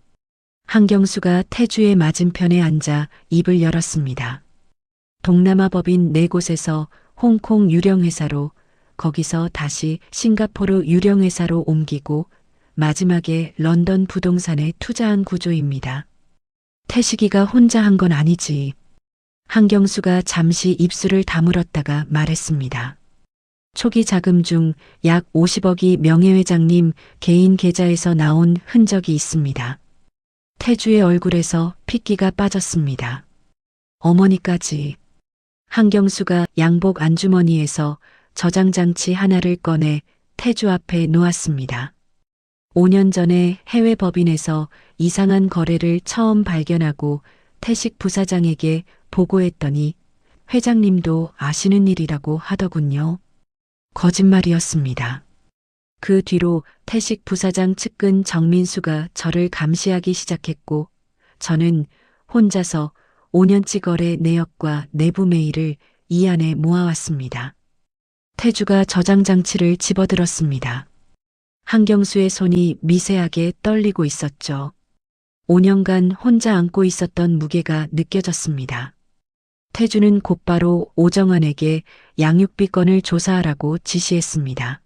한경수가 태주의 맞은편에 앉아 입을 열었습니다. 동남아 법인 4곳에서 홍콩 유령회사로, 거기서 다시 싱가포르 유령회사로 옮기고 마지막에 런던 부동산에 투자한 구조입니다. 태식이가 혼자 한 건 아니지. 한경수가 잠시 입술을 다물었다가 말했습니다. 초기 자금 중 약 50억이 명예회장님 개인 계좌에서 나온 흔적이 있습니다. 태주의 얼굴에서 핏기가 빠졌습니다. 어머니까지. 한경수가 양복 안주머니에서 저장장치 하나를 꺼내 태주 앞에 놓았습니다. 5년 전에 해외 법인에서 이상한 거래를 처음 발견하고 태식 부사장에게 보고했더니 회장님도 아시는 일이라고 하더군요. 거짓말이었습니다. 그 뒤로 태식 부사장 측근 정민수가 저를 감시하기 시작했고 저는 혼자서 5년치 거래 내역과 내부 메일을 이 안에 모아왔습니다. 태주가 저장장치를 집어들었습니다. 한경수의 손이 미세하게 떨리고 있었죠. 5년간 혼자 안고 있었던 무게가 느껴졌습니다. 태주는 곧바로 오정환에게 양육비 건을 조사하라고 지시했습니다.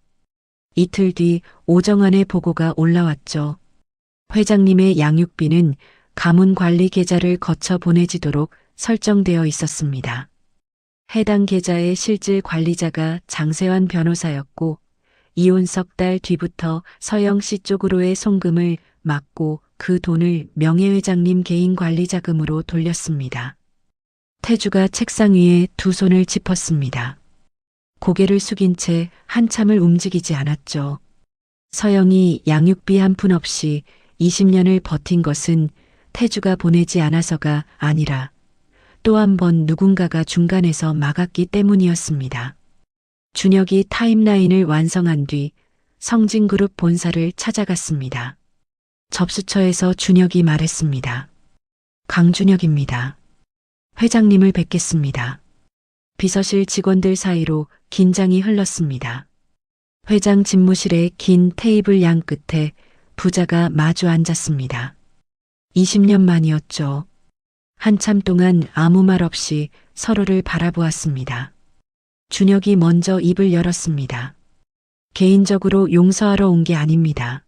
이틀 뒤 오정환의 보고가 올라왔죠. 회장님의 양육비는 가문관리 계좌를 거쳐 보내지도록 설정되어 있었습니다. 해당 계좌의 실질 관리자가 장세환 변호사였고 이혼 석 달 뒤부터 서영 씨 쪽으로의 송금을 막고 그 돈을 명예회장님 개인 관리 자금으로 돌렸습니다. 태주가 책상 위에 두 손을 짚었습니다. 고개를 숙인 채 한참을 움직이지 않았죠. 서영이 양육비 한 푼 없이 20년을 버틴 것은 태주가 보내지 않아서가 아니라 또 한 번 누군가가 중간에서 막았기 때문이었습니다. 준혁이 타임라인을 완성한 뒤 성진그룹 본사를 찾아갔습니다. 접수처에서 준혁이 말했습니다. 강준혁입니다. 회장님을 뵙겠습니다. 비서실 직원들 사이로 긴장이 흘렀습니다. 회장 집무실의 긴 테이블 양 끝에 부자가 마주 앉았습니다. 20년 만이었죠. 한참 동안 아무 말 없이 서로를 바라보았습니다. 준혁이 먼저 입을 열었습니다. 개인적으로 용서하러 온 게 아닙니다.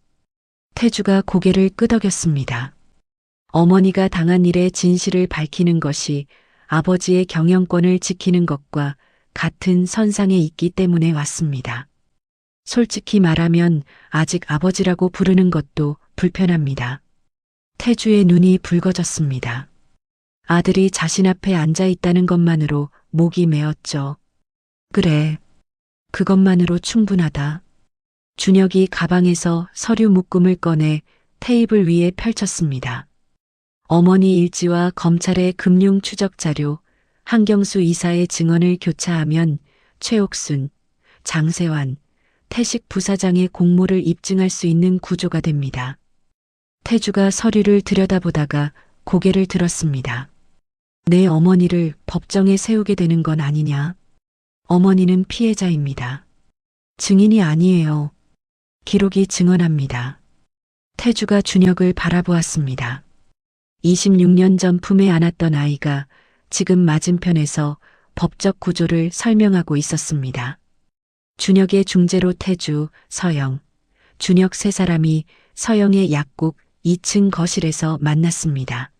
태주가 고개를 끄덕였습니다. 어머니가 당한 일의 진실을 밝히는 것이 아버지의 경영권을 지키는 것과 같은 선상에 있기 때문에 왔습니다. 솔직히 말하면 아직 아버지라고 부르는 것도 불편합니다. 태주의 눈이 붉어졌습니다. 아들이 자신 앞에 앉아 있다는 것만으로 목이 메었죠. 그래, 그것만으로 충분하다. 준혁이 가방에서 서류 묶음을 꺼내 테이블 위에 펼쳤습니다. 어머니 일지와 검찰의 금융 추적 자료, 한경수 이사의 증언을 교차하면 최옥순, 장세환, 태식 부사장의 공모를 입증할 수 있는 구조가 됩니다. 태주가 서류를 들여다보다가 고개를 들었습니다. 내 어머니를 법정에 세우게 되는 건 아니냐? 어머니는 피해자입니다. 증인이 아니에요. 기록이 증언합니다. 태주가 준혁을 바라보았습니다. 26년 전 품에 안았던 아이가 지금 맞은편에서 법적 구조를 설명하고 있었습니다. 준혁의 중재로 태주, 서영, 준혁 세 사람이 서영의 약국 2층 거실에서 만났습니다.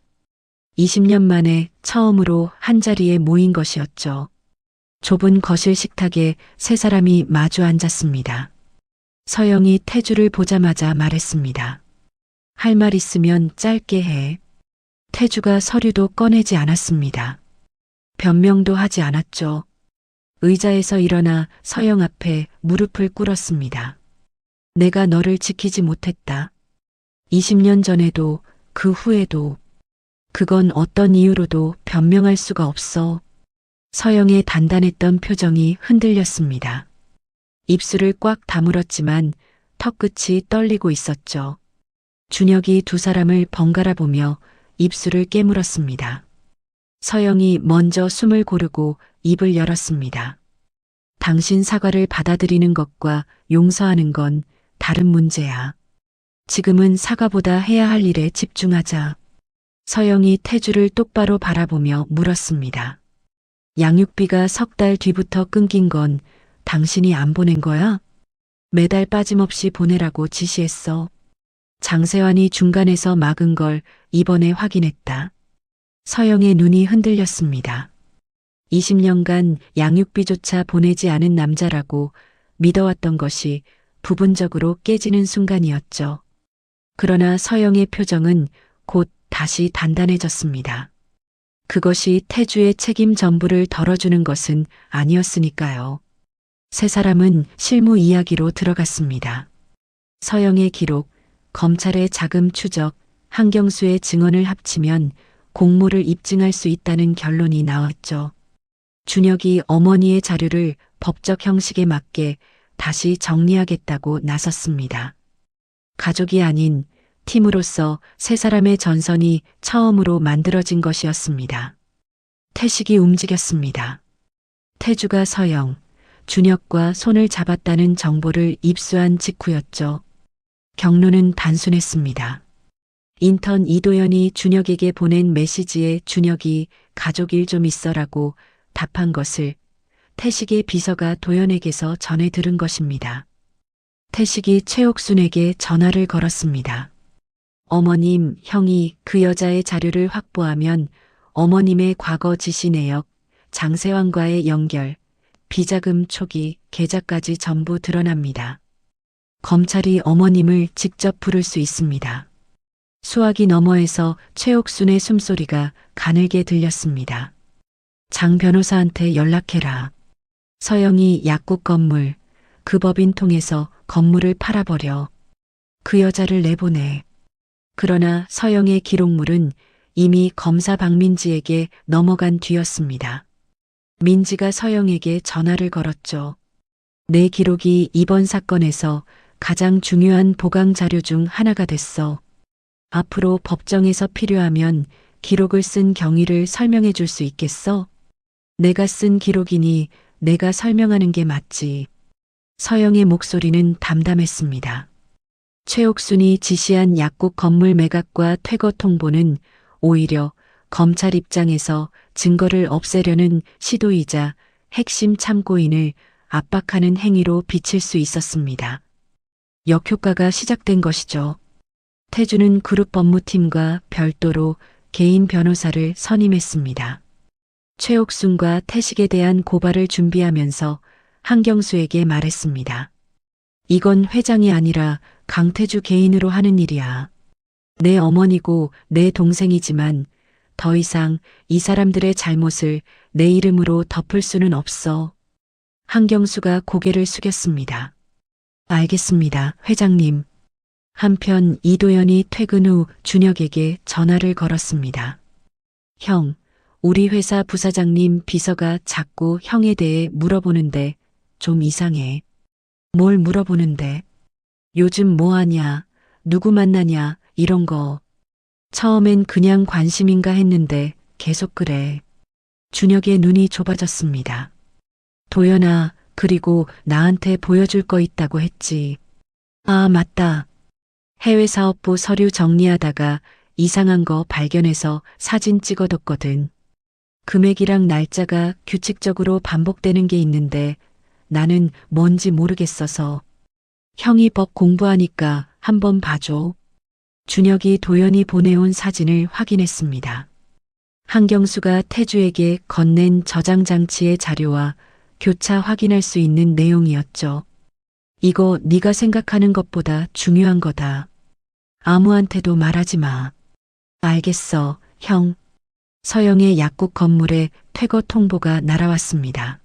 20년 만에 처음으로 한자리에 모인 것이었죠. 좁은 거실 식탁에 세 사람이 마주 앉았습니다. 서영이 태주를 보자마자 말했습니다. 할 말 있으면 짧게 해. 태주가 서류도 꺼내지 않았습니다. 변명도 하지 않았죠. 의자에서 일어나 서영 앞에 무릎을 꿇었습니다. 내가 너를 지키지 못했다. 20년 전에도 그 후에도 그건 어떤 이유로도 변명할 수가 없어. 서영의 단단했던 표정이 흔들렸습니다. 입술을 꽉 다물었지만 턱끝이 떨리고 있었죠. 준혁이 두 사람을 번갈아 보며 입술을 깨물었습니다. 서영이 먼저 숨을 고르고 입을 열었습니다. 당신 사과를 받아들이는 것과 용서하는 건 다른 문제야. 지금은 사과보다 해야 할 일에 집중하자. 서영이 태주를 똑바로 바라보며 물었습니다. 양육비가 석 달 뒤부터 끊긴 건 당신이 안 보낸 거야? 매달 빠짐없이 보내라고 지시했어. 장세환이 중간에서 막은 걸 이번에 확인했다. 서영의 눈이 흔들렸습니다. 20년간 양육비조차 보내지 않은 남자라고 믿어왔던 것이 부분적으로 깨지는 순간이었죠. 그러나 서영의 표정은 곧 다시 단단해졌습니다. 그것이 태주의 책임 전부를 덜어주는 것은 아니었으니까요. 세 사람은 실무 이야기로 들어갔습니다. 서영의 기록, 검찰의 자금 추적, 한경수의 증언을 합치면 공모를 입증할 수 있다는 결론이 나왔죠. 준혁이 어머니의 자료를 법적 형식에 맞게 다시 정리하겠다고 나섰습니다. 가족이 아닌 팀으로서 세 사람의 전선이 처음으로 만들어진 것이었습니다. 태식이 움직였습니다. 태주가 서영, 준혁과 손을 잡았다는 정보를 입수한 직후였죠. 경로는 단순했습니다. 인턴 이도현이 준혁에게 보낸 메시지에 준혁이 가족 일 좀 있어라고 답한 것을 태식의 비서가 도현에게서 전해 들은 것입니다. 태식이 최옥순에게 전화를 걸었습니다. 어머님, 형이 그 여자의 자료를 확보하면 어머님의 과거 지시 내역, 장세환과의 연결, 비자금 초기, 계좌까지 전부 드러납니다. 검찰이 어머님을 직접 부를 수 있습니다. 수화기 너머에서 최옥순의 숨소리가 가늘게 들렸습니다. 장 변호사한테 연락해라. 서영이 약국 건물, 그 법인 통해서 건물을 팔아버려. 그 여자를 내보내. 그러나 서영의 기록물은 이미 검사 박민지에게 넘어간 뒤였습니다. 민지가 서영에게 전화를 걸었죠. 내 기록이 이번 사건에서 가장 중요한 보강 자료 중 하나가 됐어. 앞으로 법정에서 필요하면 기록을 쓴 경위를 설명해 줄 수 있겠어? 내가 쓴 기록이니 내가 설명하는 게 맞지. 서영의 목소리는 담담했습니다. 최옥순이 지시한 약국 건물 매각과 퇴거 통보는 오히려 검찰 입장에서 증거를 없애려는 시도이자 핵심 참고인을 압박하는 행위로 비칠 수 있었습니다. 역효과가 시작된 것이죠. 태주는 그룹 법무팀과 별도로 개인 변호사를 선임했습니다. 최옥순과 태식에 대한 고발을 준비하면서 한경수에게 말했습니다. 이건 회장이 아니라 강태주 개인으로 하는 일이야. 내 어머니고 내 동생이지만 더 이상 이 사람들의 잘못을 내 이름으로 덮을 수는 없어. 한경수가 고개를 숙였습니다. 알겠습니다, 회장님. 한편 이도현이 퇴근 후 준혁에게 전화를 걸었습니다. 형, 우리 회사 부사장님 비서가 자꾸 형에 대해 물어보는데 좀 이상해. 뭘 물어보는데? 요즘 뭐 하냐, 누구 만나냐, 이런 거. 처음엔 그냥 관심인가 했는데 계속 그래. 준혁의 눈이 좁아졌습니다. 도연아, 그리고 나한테 보여줄 거 있다고 했지. 아, 맞다. 해외 사업부 서류 정리하다가 이상한 거 발견해서 사진 찍어뒀거든. 금액이랑 날짜가 규칙적으로 반복되는 게 있는데 나는 뭔지 모르겠어서. 형이 법 공부하니까 한번 봐줘. 준혁이 도연이 보내온 사진을 확인했습니다. 한경수가 태주에게 건넨 저장장치의 자료와 교차 확인할 수 있는 내용이었죠. 이거 네가 생각하는 것보다 중요한 거다. 아무한테도 말하지 마. 알겠어, 형. 서영의 약국 건물에 퇴거 통보가 날아왔습니다.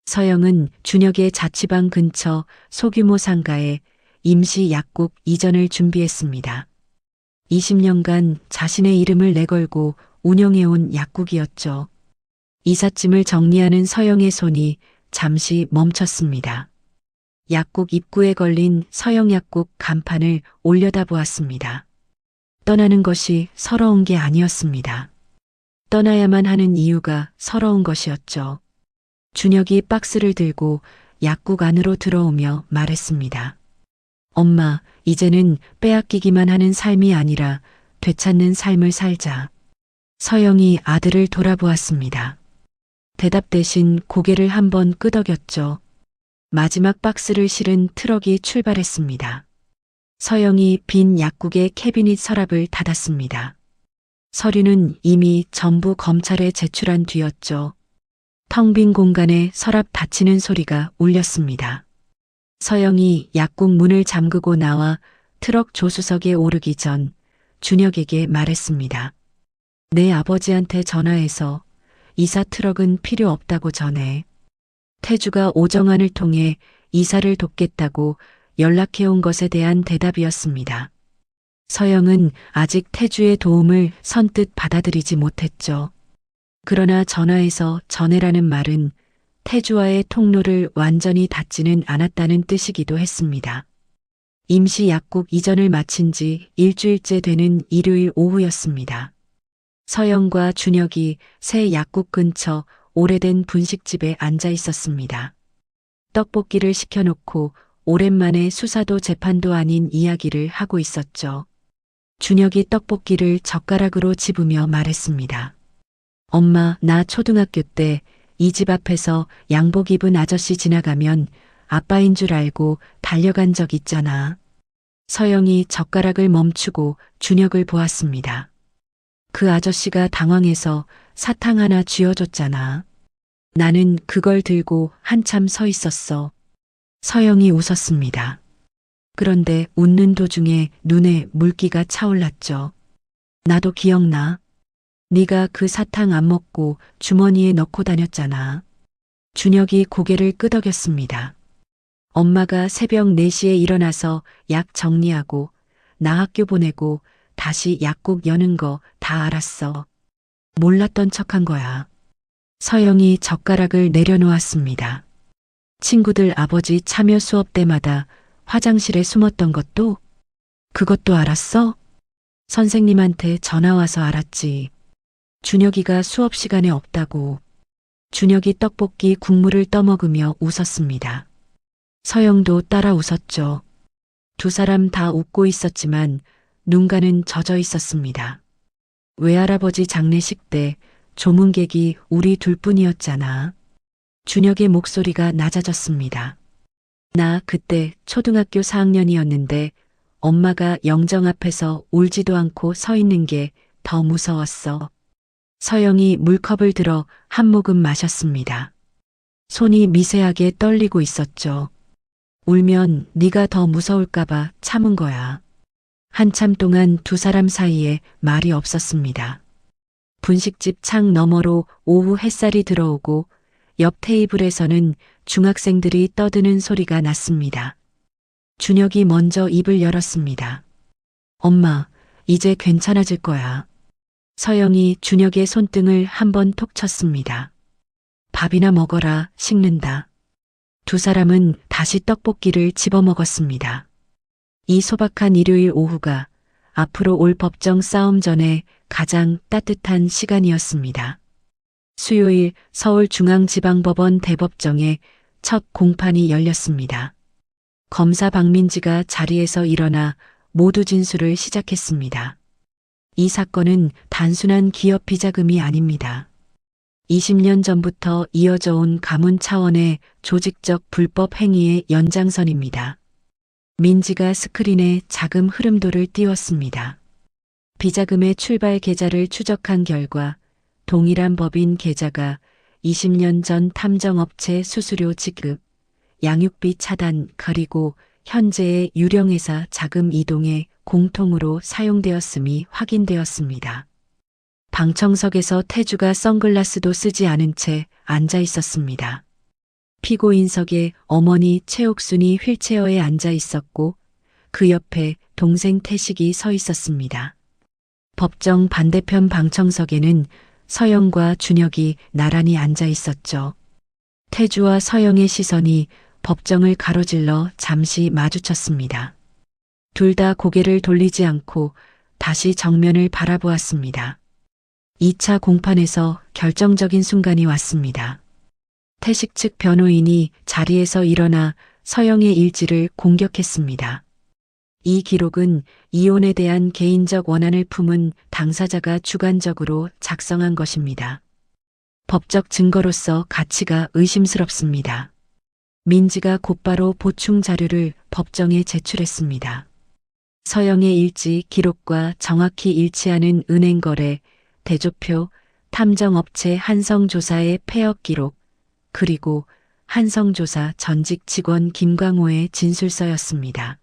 서영은 준혁의 자취방 근처 소규모 상가에 임시 약국 이전을 준비했습니다. 20년간 자신의 이름을 내걸고 운영해온 약국이었죠. 이삿짐을 정리하는 서영의 손이 잠시 멈췄습니다. 약국 입구에 걸린 서영 약국 간판을 올려다보았습니다. 떠나는 것이 서러운 게 아니었습니다. 떠나야만 하는 이유가 서러운 것이었죠. 준혁이 박스를 들고 약국 안으로 들어오며 말했습니다. 엄마, 이제는 빼앗기기만 하는 삶이 아니라 되찾는 삶을 살자. 서영이 아들을 돌아보았습니다. 대답 대신 고개를 한번 끄덕였죠. 마지막 박스를 실은 트럭이 출발했습니다. 서영이 빈 약국의 캐비닛 서랍을 닫았습니다. 서류는 이미 전부 검찰에 제출한 뒤였죠. 텅 빈 공간에 서랍 닫히는 소리가 울렸습니다. 서영이 약국 문을 잠그고 나와 트럭 조수석에 오르기 전 준혁에게 말했습니다. 내 아버지한테 전화해서 이사 트럭은 필요 없다고 전해. 태주가 오정환을 통해 이사를 돕겠다고 연락해온 것에 대한 대답이었습니다. 서영은 아직 태주의 도움을 선뜻 받아들이지 못했죠. 그러나 전화해서 전해라는 말은 태주와의 통로를 완전히 닫지는 않았다는 뜻이기도 했습니다. 임시 약국 이전을 마친 지 일주일째 되는 일요일 오후였습니다. 서영과 준혁이 새 약국 근처 오래된 분식집에 앉아 있었습니다. 떡볶이를 시켜놓고 오랜만에 수사도 재판도 아닌 이야기를 하고 있었죠. 준혁이 떡볶이를 젓가락으로 집으며 말했습니다. 엄마, 나 초등학교 때 이 집 앞에서 양복 입은 아저씨 지나가면 아빠인 줄 알고 달려간 적 있잖아. 서영이 젓가락을 멈추고 준혁을 보았습니다. 그 아저씨가 당황해서 사탕 하나 쥐어줬잖아. 나는 그걸 들고 한참 서 있었어. 서영이 웃었습니다. 그런데 웃는 도중에 눈에 물기가 차올랐죠. 나도 기억나. 네가 그 사탕 안 먹고 주머니에 넣고 다녔잖아. 준혁이 고개를 끄덕였습니다. 엄마가 새벽 4시에 일어나서 약 정리하고 나 학교 보내고 다시 약국 여는 거 다 알았어. 몰랐던 척한 거야. 서영이 젓가락을 내려놓았습니다. 친구들 아버지 참여 수업 때마다 화장실에 숨었던 것도? 그것도 알았어? 선생님한테 전화 와서 알았지. 준혁이가 수업 시간에 없다고. 준혁이 떡볶이 국물을 떠먹으며 웃었습니다. 서영도 따라 웃었죠. 두 사람 다 웃고 있었지만 눈가는 젖어 있었습니다. 외할아버지 장례식 때 조문객이 우리 둘뿐이었잖아. 준혁의 목소리가 낮아졌습니다. 나 그때 초등학교 4학년이었는데 엄마가 영정 앞에서 울지도 않고 서 있는 게 더 무서웠어. 서영이 물컵을 들어 한 모금 마셨습니다. 손이 미세하게 떨리고 있었죠. 울면 네가 더 무서울까봐 참은 거야. 한참 동안 두 사람 사이에 말이 없었습니다. 분식집 창 너머로 오후 햇살이 들어오고 옆 테이블에서는 중학생들이 떠드는 소리가 났습니다. 준혁이 먼저 입을 열었습니다. 엄마, 이제 괜찮아질 거야. 서영이 준혁의 손등을 한번 톡 쳤습니다. 밥이나 먹어라, 식는다. 두 사람은 다시 떡볶이를 집어먹었습니다. 이 소박한 일요일 오후가 앞으로 올 법정 싸움 전에 가장 따뜻한 시간이었습니다. 수요일 서울중앙지방법원 대법정에 첫 공판이 열렸습니다. 검사 박민지가 자리에서 일어나 모두 진술을 시작했습니다. 이 사건은 단순한 기업 비자금이 아닙니다. 20년 전부터 이어져 온 가문 차원의 조직적 불법 행위의 연장선입니다. 민지가 스크린에 자금 흐름도를 띄웠습니다. 비자금의 출발 계좌를 추적한 결과 동일한 법인 계좌가 20년 전 탐정업체 수수료 지급, 양육비 차단 그리고 현재의 유령회사 자금 이동에 공통으로 사용되었음이 확인되었습니다. 방청석에서 태주가 선글라스도 쓰지 않은 채 앉아 있었습니다. 피고인석에 어머니 최옥순이 휠체어에 앉아 있었고 그 옆에 동생 태식이 서 있었습니다. 법정 반대편 방청석에는 서영과 준혁이 나란히 앉아 있었죠. 태주와 서영의 시선이 법정을 가로질러 잠시 마주쳤습니다. 둘 다 고개를 돌리지 않고 다시 정면을 바라보았습니다. 2차 공판에서 결정적인 순간이 왔습니다. 태식 측 변호인이 자리에서 일어나 서영의 일지를 공격했습니다. 이 기록은 이혼에 대한 개인적 원한을 품은 당사자가 주관적으로 작성한 것입니다. 법적 증거로서 가치가 의심스럽습니다. 민지가 곧바로 보충 자료를 법정에 제출했습니다. 서영의 일지 기록과 정확히 일치하는 은행 거래, 대조표, 탐정업체 한성조사의 폐업 기록, 그리고 한성조사 전직 직원 김광호의 진술서였습니다.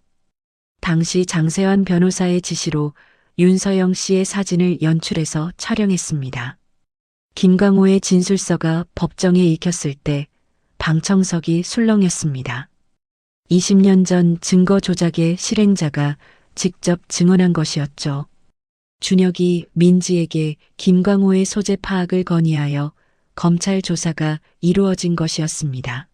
당시 장세환 변호사의 지시로 윤서영 씨의 사진을 연출해서 촬영했습니다. 김광호의 진술서가 법정에 읽혔을 때 방청석이 술렁였습니다. 20년 전 증거 조작의 실행자가 직접 증언한 것이었죠. 준혁이 민지에게 김광호의 소재 파악을 건의하여 검찰 조사가 이루어진 것이었습니다.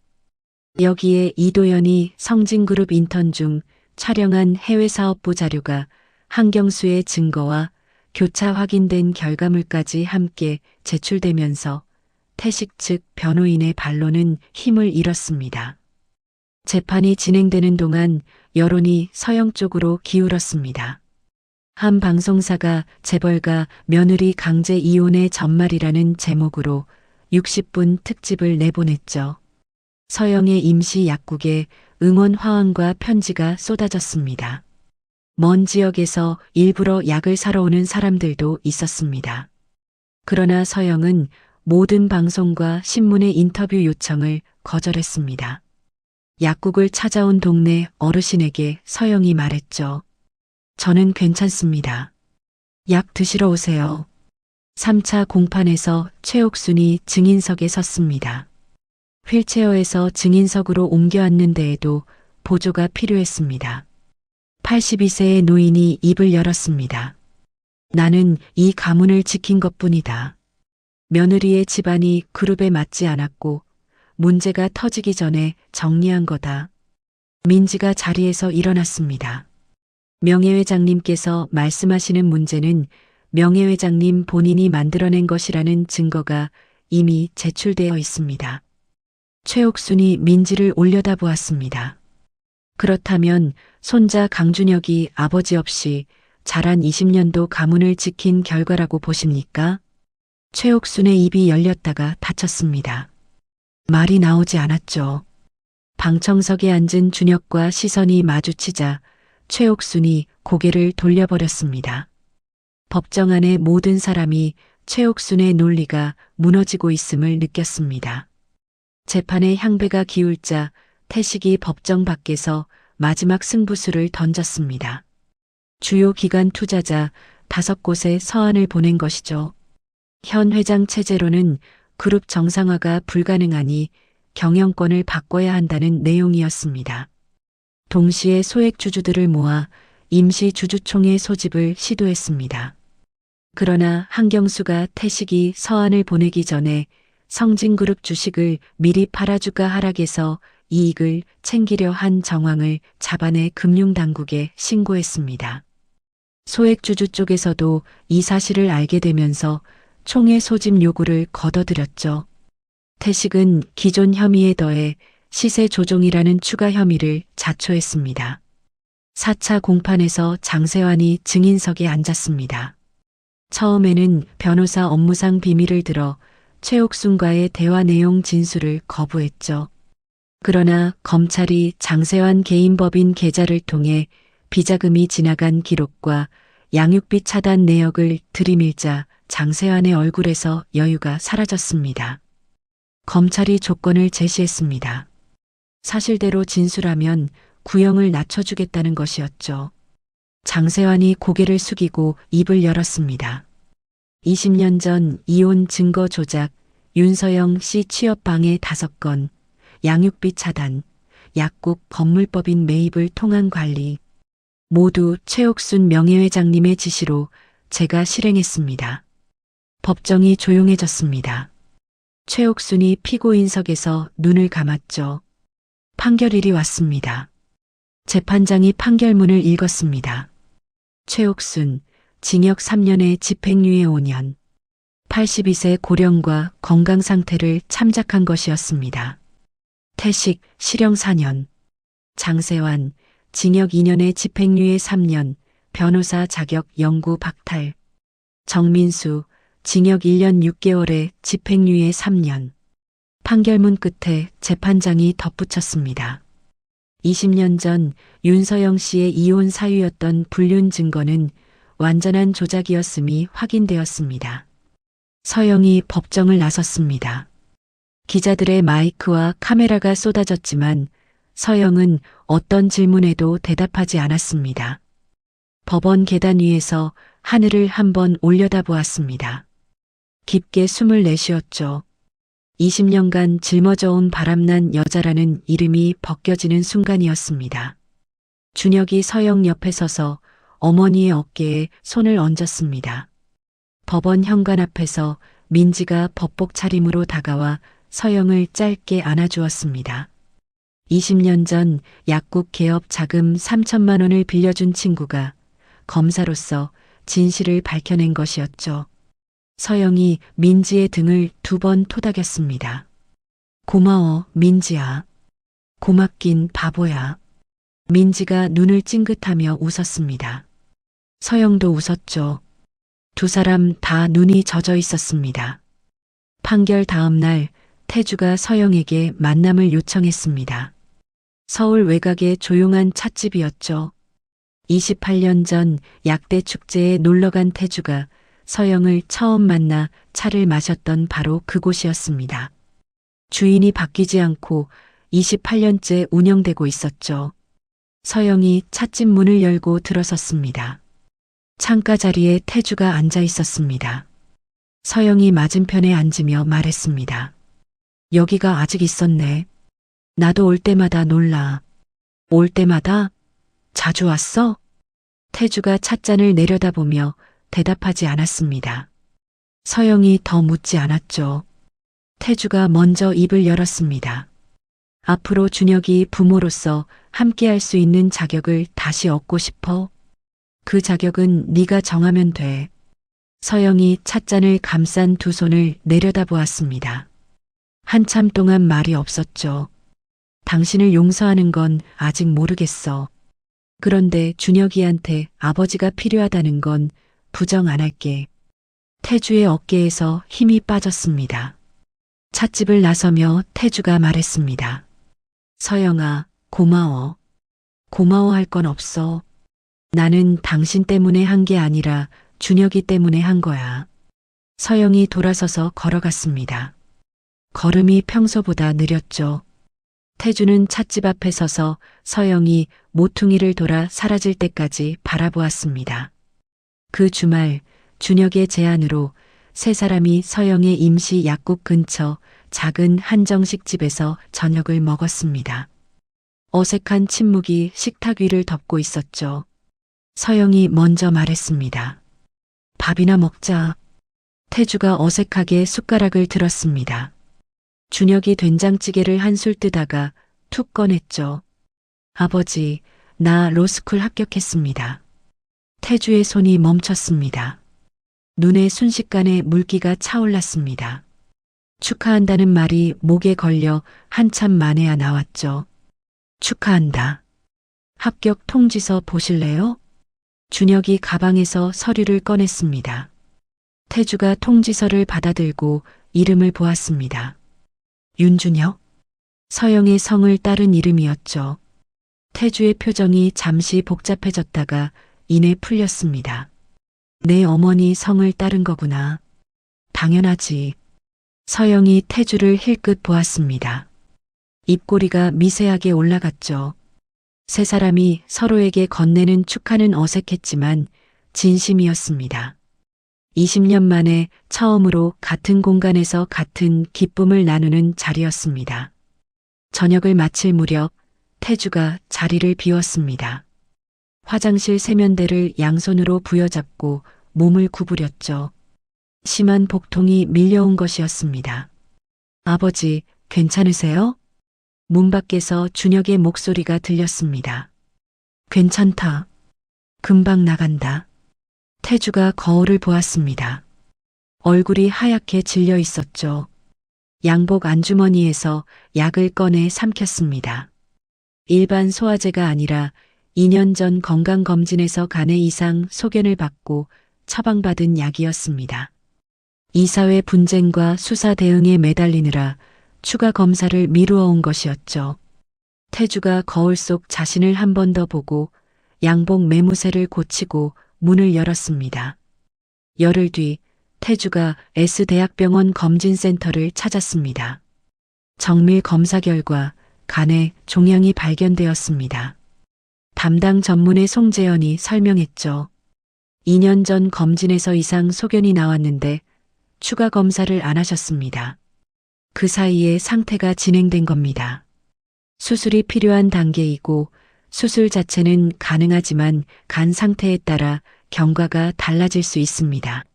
여기에 이도연이 성진그룹 인턴 중 촬영한 해외사업부 자료가 한경수의 증거와 교차 확인된 결과물까지 함께 제출되면서 태식 측 변호인의 반론은 힘을 잃었습니다. 재판이 진행되는 동안 여론이 서영 쪽으로 기울었습니다. 한 방송사가 재벌가 며느리 강제 이혼의 전말이라는 제목으로 60분 특집을 내보냈죠. 서영의 임시 약국에 응원 화환과 편지가 쏟아졌습니다. 먼 지역에서 일부러 약을 사러 오는 사람들도 있었습니다. 그러나 서영은 모든 방송과 신문의 인터뷰 요청을 거절했습니다. 약국을 찾아온 동네 어르신에게 서영이 말했죠. 저는 괜찮습니다. 약 드시러 오세요. 3차 공판에서 최옥순이 증인석에 섰습니다. 휠체어에서 증인석으로 옮겨 앉는 데에도 보조가 필요했습니다. 82세의 노인이 입을 열었습니다. 나는 이 가문을 지킨 것뿐이다. 며느리의 집안이 그룹에 맞지 않았고 문제가 터지기 전에 정리한 거다. 민지가 자리에서 일어났습니다. 명예회장님께서 말씀하시는 문제는 명예회장님 본인이 만들어낸 것이라는 증거가 이미 제출되어 있습니다. 최옥순이 민지를 올려다보았습니다. 그렇다면 손자 강준혁이 아버지 없이 자란 20년도 가문을 지킨 결과라고 보십니까? 최옥순의 입이 열렸다가 닫혔습니다. 말이 나오지 않았죠. 방청석에 앉은 준혁과 시선이 마주치자 최옥순이 고개를 돌려버렸습니다. 법정 안의 모든 사람이 최옥순의 논리가 무너지고 있음을 느꼈습니다. 재판의 향배가 기울자 태식이 법정 밖에서 마지막 승부수를 던졌습니다. 주요 기관 투자자 5곳에 서한을 보낸 것이죠. 현 회장 체제로는 그룹 정상화가 불가능하니 경영권을 바꿔야 한다는 내용이었습니다. 동시에 소액 주주들을 모아 임시 주주총회 소집을 시도했습니다. 그러나 한경수가 태식이 서한을 보내기 전에 성진그룹 주식을 미리 팔아주가 하락해서 이익을 챙기려 한 정황을 잡아내 금융당국에 신고했습니다. 소액주주 쪽에서도 이 사실을 알게 되면서 총회 소집 요구를 거둬들였죠. 태식은 기존 혐의에 더해 시세 조종이라는 추가 혐의를 자초했습니다. 4차 공판에서 장세환이 증인석에 앉았습니다. 처음에는 변호사 업무상 비밀을 들어 최옥순과의 대화 내용 진술을 거부했죠. 그러나 검찰이 장세환 개인법인 계좌를 통해 비자금이 지나간 기록과 양육비 차단 내역을 들이밀자 장세환의 얼굴에서 여유가 사라졌습니다. 검찰이 조건을 제시했습니다. 사실대로 진술하면 구형을 낮춰주겠다는 것이었죠. 장세환이 고개를 숙이고 입을 열었습니다. 20년 전 이혼 증거 조작, 윤서영 씨 취업 방해 5건, 양육비 차단, 약국 건물법인 매입을 통한 관리, 모두 최옥순 명예회장님의 지시로 제가 실행했습니다. 법정이 조용해졌습니다. 최옥순이 피고인석에서 눈을 감았죠. 판결일이 왔습니다. 재판장이 판결문을 읽었습니다. 최옥순, 징역 3년에 집행유예 5년, 82세 고령과 건강 상태를 참작한 것이었습니다. 태식, 실형 4년, 장세환, 징역 2년에 집행유예 3년, 변호사 자격 영구 박탈, 정민수, 징역 1년 6개월에 집행유예 3년. 판결문 끝에 재판장이 덧붙였습니다. 20년 전 윤서영 씨의 이혼 사유였던 불륜 증거는 완전한 조작이었음이 확인되었습니다. 서영이 법정을 나섰습니다. 기자들의 마이크와 카메라가 쏟아졌지만 서영은 어떤 질문에도 대답하지 않았습니다. 법원 계단 위에서 하늘을 한번 올려다보았습니다. 깊게 숨을 내쉬었죠. 20년간 짊어져온 바람난 여자라는 이름이 벗겨지는 순간이었습니다. 준혁이 서영 옆에 서서 어머니의 어깨에 손을 얹었습니다. 법원 현관 앞에서 민지가 법복 차림으로 다가와 서영을 짧게 안아주었습니다. 20년 전 약국 개업 자금 3천만 원을 빌려준 친구가 검사로서 진실을 밝혀낸 것이었죠. 서영이 민지의 등을 2번 토닥였습니다. 고마워, 민지야. 고맙긴 바보야. 민지가 눈을 찡긋하며 웃었습니다. 서영도 웃었죠. 두 사람 다 눈이 젖어 있었습니다. 판결 다음 날 태주가 서영에게 만남을 요청했습니다. 서울 외곽의 조용한 찻집이었죠. 28년 전 약대 축제에 놀러간 태주가 서영을 처음 만나 차를 마셨던 바로 그곳이었습니다. 주인이 바뀌지 않고 28년째 운영되고 있었죠. 서영이 찻집 문을 열고 들어섰습니다. 창가 자리에 태주가 앉아 있었습니다. 서영이 맞은편에 앉으며 말했습니다. 여기가 아직 있었네. 나도 올 때마다 놀라. 올 때마다? 자주 왔어? 태주가 찻잔을 내려다보며 대답하지 않았습니다. 서영이 더 묻지 않았죠. 태주가 먼저 입을 열었습니다. 앞으로 준혁이 부모로서 함께할 수 있는 자격을 다시 얻고 싶어? 그 자격은 네가 정하면 돼. 서영이 찻잔을 감싼 두 손을 내려다보았습니다. 한참 동안 말이 없었죠. 당신을 용서하는 건 아직 모르겠어. 그런데 준혁이한테 아버지가 필요하다는 건 부정 안 할게. 태주의 어깨에서 힘이 빠졌습니다. 찻집을 나서며 태주가 말했습니다. 서영아, 고마워. 고마워할 건 없어. 나는 당신 때문에 한 게 아니라 준혁이 때문에 한 거야. 서영이 돌아서서 걸어갔습니다. 걸음이 평소보다 느렸죠. 태주는 찻집 앞에 서서 서영이 모퉁이를 돌아 사라질 때까지 바라보았습니다. 그 주말 준혁의 제안으로 세 사람이 서영의 임시 약국 근처 작은 한정식 집에서 저녁을 먹었습니다. 어색한 침묵이 식탁 위를 덮고 있었죠. 서영이 먼저 말했습니다. 밥이나 먹자. 태주가 어색하게 숟가락을 들었습니다. 준혁이 된장찌개를 한술 뜨다가 툭 꺼냈죠. 아버지, 나 로스쿨 합격했습니다. 태주의 손이 멈췄습니다. 눈에 순식간에 물기가 차올랐습니다. 축하한다는 말이 목에 걸려 한참 만에야 나왔죠. 축하한다. 합격 통지서 보실래요? 준혁이 가방에서 서류를 꺼냈습니다. 태주가 통지서를 받아들고 이름을 보았습니다. 윤준혁? 서영의 성을 따른 이름이었죠. 태주의 표정이 잠시 복잡해졌다가 이내 풀렸습니다. 내 어머니 성을 따른 거구나. 당연하지. 서영이 태주를 힐끗 보았습니다. 입꼬리가 미세하게 올라갔죠. 세 사람이 서로에게 건네는 축하는 어색했지만 진심이었습니다. 20년 만에 처음으로 같은 공간에서 같은 기쁨을 나누는 자리였습니다. 저녁을 마칠 무렵 태주가 자리를 비웠습니다. 화장실 세면대를 양손으로 부여잡고 몸을 구부렸죠. 심한 복통이 밀려온 것이었습니다. 아버지, 괜찮으세요? 문 밖에서 준혁의 목소리가 들렸습니다. 괜찮다. 금방 나간다. 태주가 거울을 보았습니다. 얼굴이 하얗게 질려 있었죠. 양복 안주머니에서 약을 꺼내 삼켰습니다. 일반 소화제가 아니라 2년 전 건강검진에서 간의 이상 소견을 받고 처방받은 약이었습니다. 이사회 분쟁과 수사 대응에 매달리느라 추가 검사를 미루어 온 것이었죠. 태주가 거울 속 자신을 한 번 더 보고 양복 매무새를 고치고 문을 열었습니다. 열흘 뒤 태주가 S대학병원 검진센터를 찾았습니다. 정밀 검사 결과 간에 종양이 발견되었습니다. 담당 전문의 송재현이 설명했죠. 2년 전 검진에서 이상 소견이 나왔는데 추가 검사를 안 하셨습니다. 그 사이에 상태가 진행된 겁니다. 수술이 필요한 단계이고 수술 자체는 가능하지만 간 상태에 따라 경과가 달라질 수 있습니다.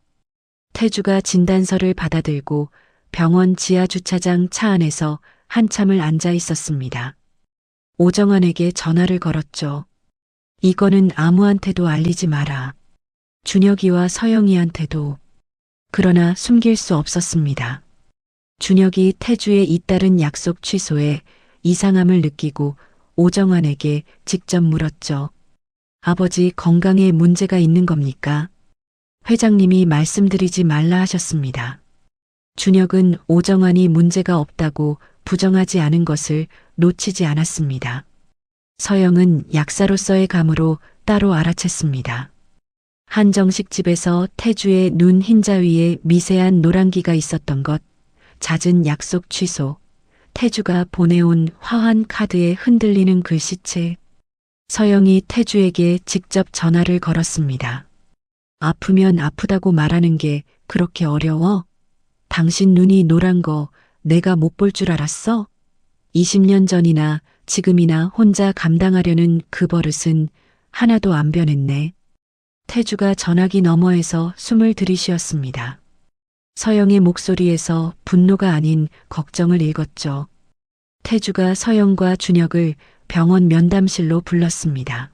태주가 진단서를 받아들고 병원 지하 주차장 차 안에서 한참을 앉아 있었습니다. 오정환에게 전화를 걸었죠. 이거는 아무한테도 알리지 마라. 준혁이와 서영이한테도. 그러나 숨길 수 없었습니다. 준혁이 태주의 잇따른 약속 취소에 이상함을 느끼고 오정환에게 직접 물었죠. 아버지 건강에 문제가 있는 겁니까? 회장님이 말씀드리지 말라 하셨습니다. 준혁은 오정환이 문제가 없다고 부정하지 않은 것을 놓치지 않았습니다. 서영은 약사로서의 감으로 따로 알아챘습니다. 한정식 집에서 태주의 눈 흰자 위에 미세한 노란기가 있었던 것, 잦은 약속 취소, 태주가 보내온 화환 카드에 흔들리는 글씨체. 서영이 태주에게 직접 전화를 걸었습니다. 아프면 아프다고 말하는 게 그렇게 어려워? 당신 눈이 노란 거 내가 못 볼 줄 알았어? 20년 전이나 지금이나 혼자 감당하려는 그 버릇은 하나도 안 변했네. 태주가 전화기 너머에서 숨을 들이쉬었습니다. 서영의 목소리에서 분노가 아닌 걱정을 읽었죠. 태주가 서영과 준혁을 병원 면담실로 불렀습니다.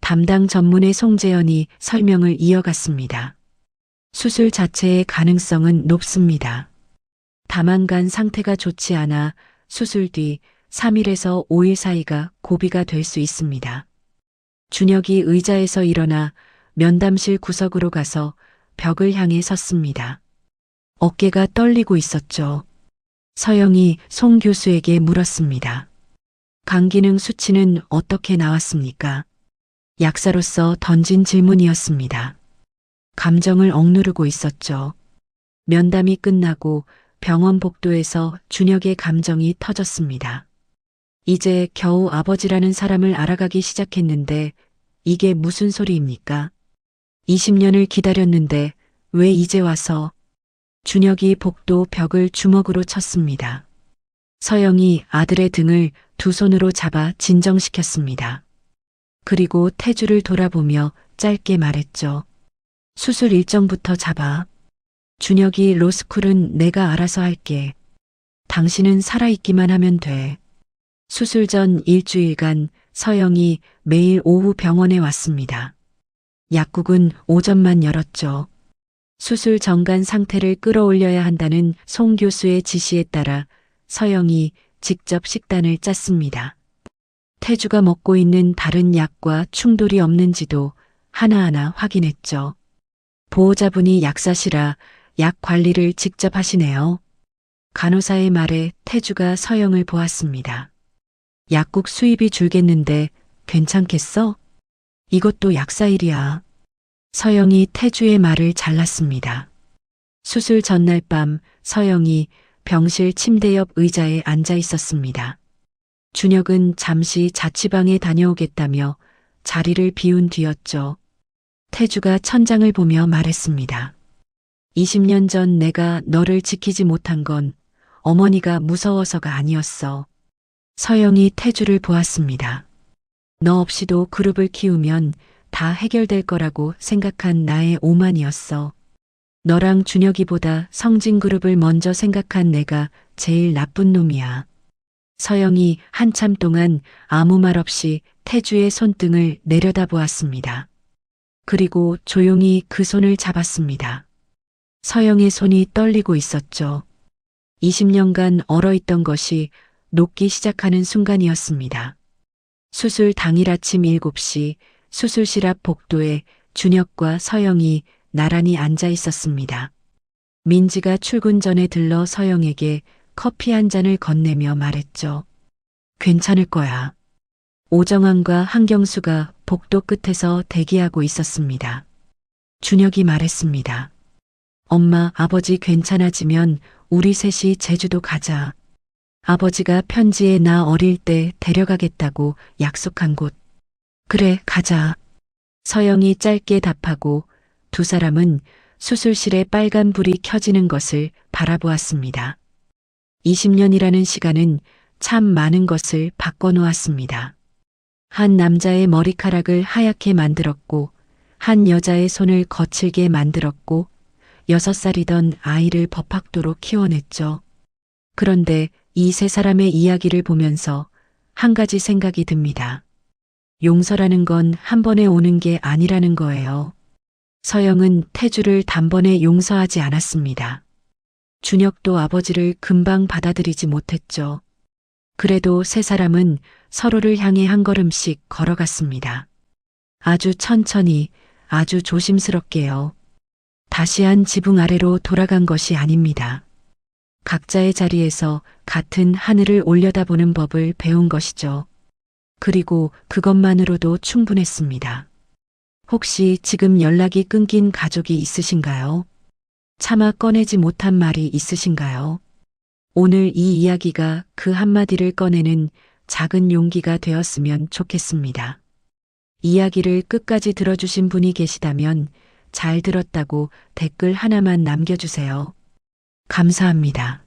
담당 전문의 송재현이 설명을 이어갔습니다. 수술 자체의 가능성은 높습니다. 다만 간 상태가 좋지 않아 수술 뒤 3일에서 5일 사이가 고비가 될 수 있습니다. 준혁이 의자에서 일어나 면담실 구석으로 가서 벽을 향해 섰습니다. 어깨가 떨리고 있었죠. 서영이 송 교수에게 물었습니다. 간 기능 수치는 어떻게 나왔습니까? 약사로서 던진 질문이었습니다. 감정을 억누르고 있었죠. 면담이 끝나고 병원 복도에서 준혁의 감정이 터졌습니다. 이제 겨우 아버지라는 사람을 알아가기 시작했는데 이게 무슨 소리입니까? 20년을 기다렸는데 왜 이제 와서? 준혁이 복도 벽을 주먹으로 쳤습니다. 서영이 아들의 등을 두 손으로 잡아 진정시켰습니다. 그리고 태주를 돌아보며 짧게 말했죠. 수술 일정부터 잡아. 준혁이 로스쿨은 내가 알아서 할게. 당신은 살아있기만 하면 돼. 수술 전 일주일간 서영이 매일 오후 병원에 왔습니다. 약국은 오전만 열었죠. 수술 전간 상태를 끌어올려야 한다는 송 교수의 지시에 따라 서영이 직접 식단을 짰습니다. 태주가 먹고 있는 다른 약과 충돌이 없는지도 하나하나 확인했죠. 보호자분이 약사시라 약 관리를 직접 하시네요. 간호사의 말에 태주가 서영을 보았습니다. 약국 수입이 줄겠는데 괜찮겠어? 이것도 약사 일이야. 서영이 태주의 말을 잘랐습니다. 수술 전날 밤 서영이 병실 침대 옆 의자에 앉아 있었습니다. 준혁은 잠시 자취방에 다녀오겠다며 자리를 비운 뒤였죠. 태주가 천장을 보며 말했습니다. 20년 전 내가 너를 지키지 못한 건 어머니가 무서워서가 아니었어. 서영이 태주를 보았습니다. 너 없이도 그룹을 키우면 다 해결될 거라고 생각한 나의 오만이었어. 너랑 준혁이보다 성진 그룹을 먼저 생각한 내가 제일 나쁜 놈이야. 서영이 한참 동안 아무 말 없이 태주의 손등을 내려다보았습니다. 그리고 조용히 그 손을 잡았습니다. 서영의 손이 떨리고 있었죠. 20년간 얼어있던 것이 녹기 시작하는 순간이었습니다. 수술 당일 아침 7시 수술실 앞 복도에 준혁과 서영이 나란히 앉아 있었습니다. 민지가 출근 전에 들러 서영에게 커피 한 잔을 건네며 말했죠. 괜찮을 거야. 오정환과 한경수가 복도 끝에서 대기하고 있었습니다. 준혁이 말했습니다. 엄마, 아버지 괜찮아지면 우리 셋이 제주도 가자. 아버지가 편지에 나 어릴 때 데려가겠다고 약속한 곳. 그래, 가자. 서영이 짧게 답하고 두 사람은 수술실에 빨간 불이 켜지는 것을 바라보았습니다. 20년이라는 시간은 참 많은 것을 바꿔놓았습니다. 한 남자의 머리카락을 하얗게 만들었고, 한 여자의 손을 거칠게 만들었고, 6살이던 아이를 법학도로 키워냈죠. 그런데 이 세 사람의 이야기를 보면서 한 가지 생각이 듭니다. 용서라는 건 한 번에 오는 게 아니라는 거예요. 서영은 태주를 단번에 용서하지 않았습니다. 준혁도 아버지를 금방 받아들이지 못했죠. 그래도 세 사람은 서로를 향해 한 걸음씩 걸어갔습니다. 아주 천천히, 아주 조심스럽게요. 다시 한 지붕 아래로 돌아간 것이 아닙니다. 각자의 자리에서 같은 하늘을 올려다보는 법을 배운 것이죠. 그리고 그것만으로도 충분했습니다. 혹시 지금 연락이 끊긴 가족이 있으신가요? 차마 꺼내지 못한 말이 있으신가요? 오늘 이 이야기가 그 한마디를 꺼내는 작은 용기가 되었으면 좋겠습니다. 이야기를 끝까지 들어주신 분이 계시다면 잘 들었다고 댓글 하나만 남겨주세요. 감사합니다.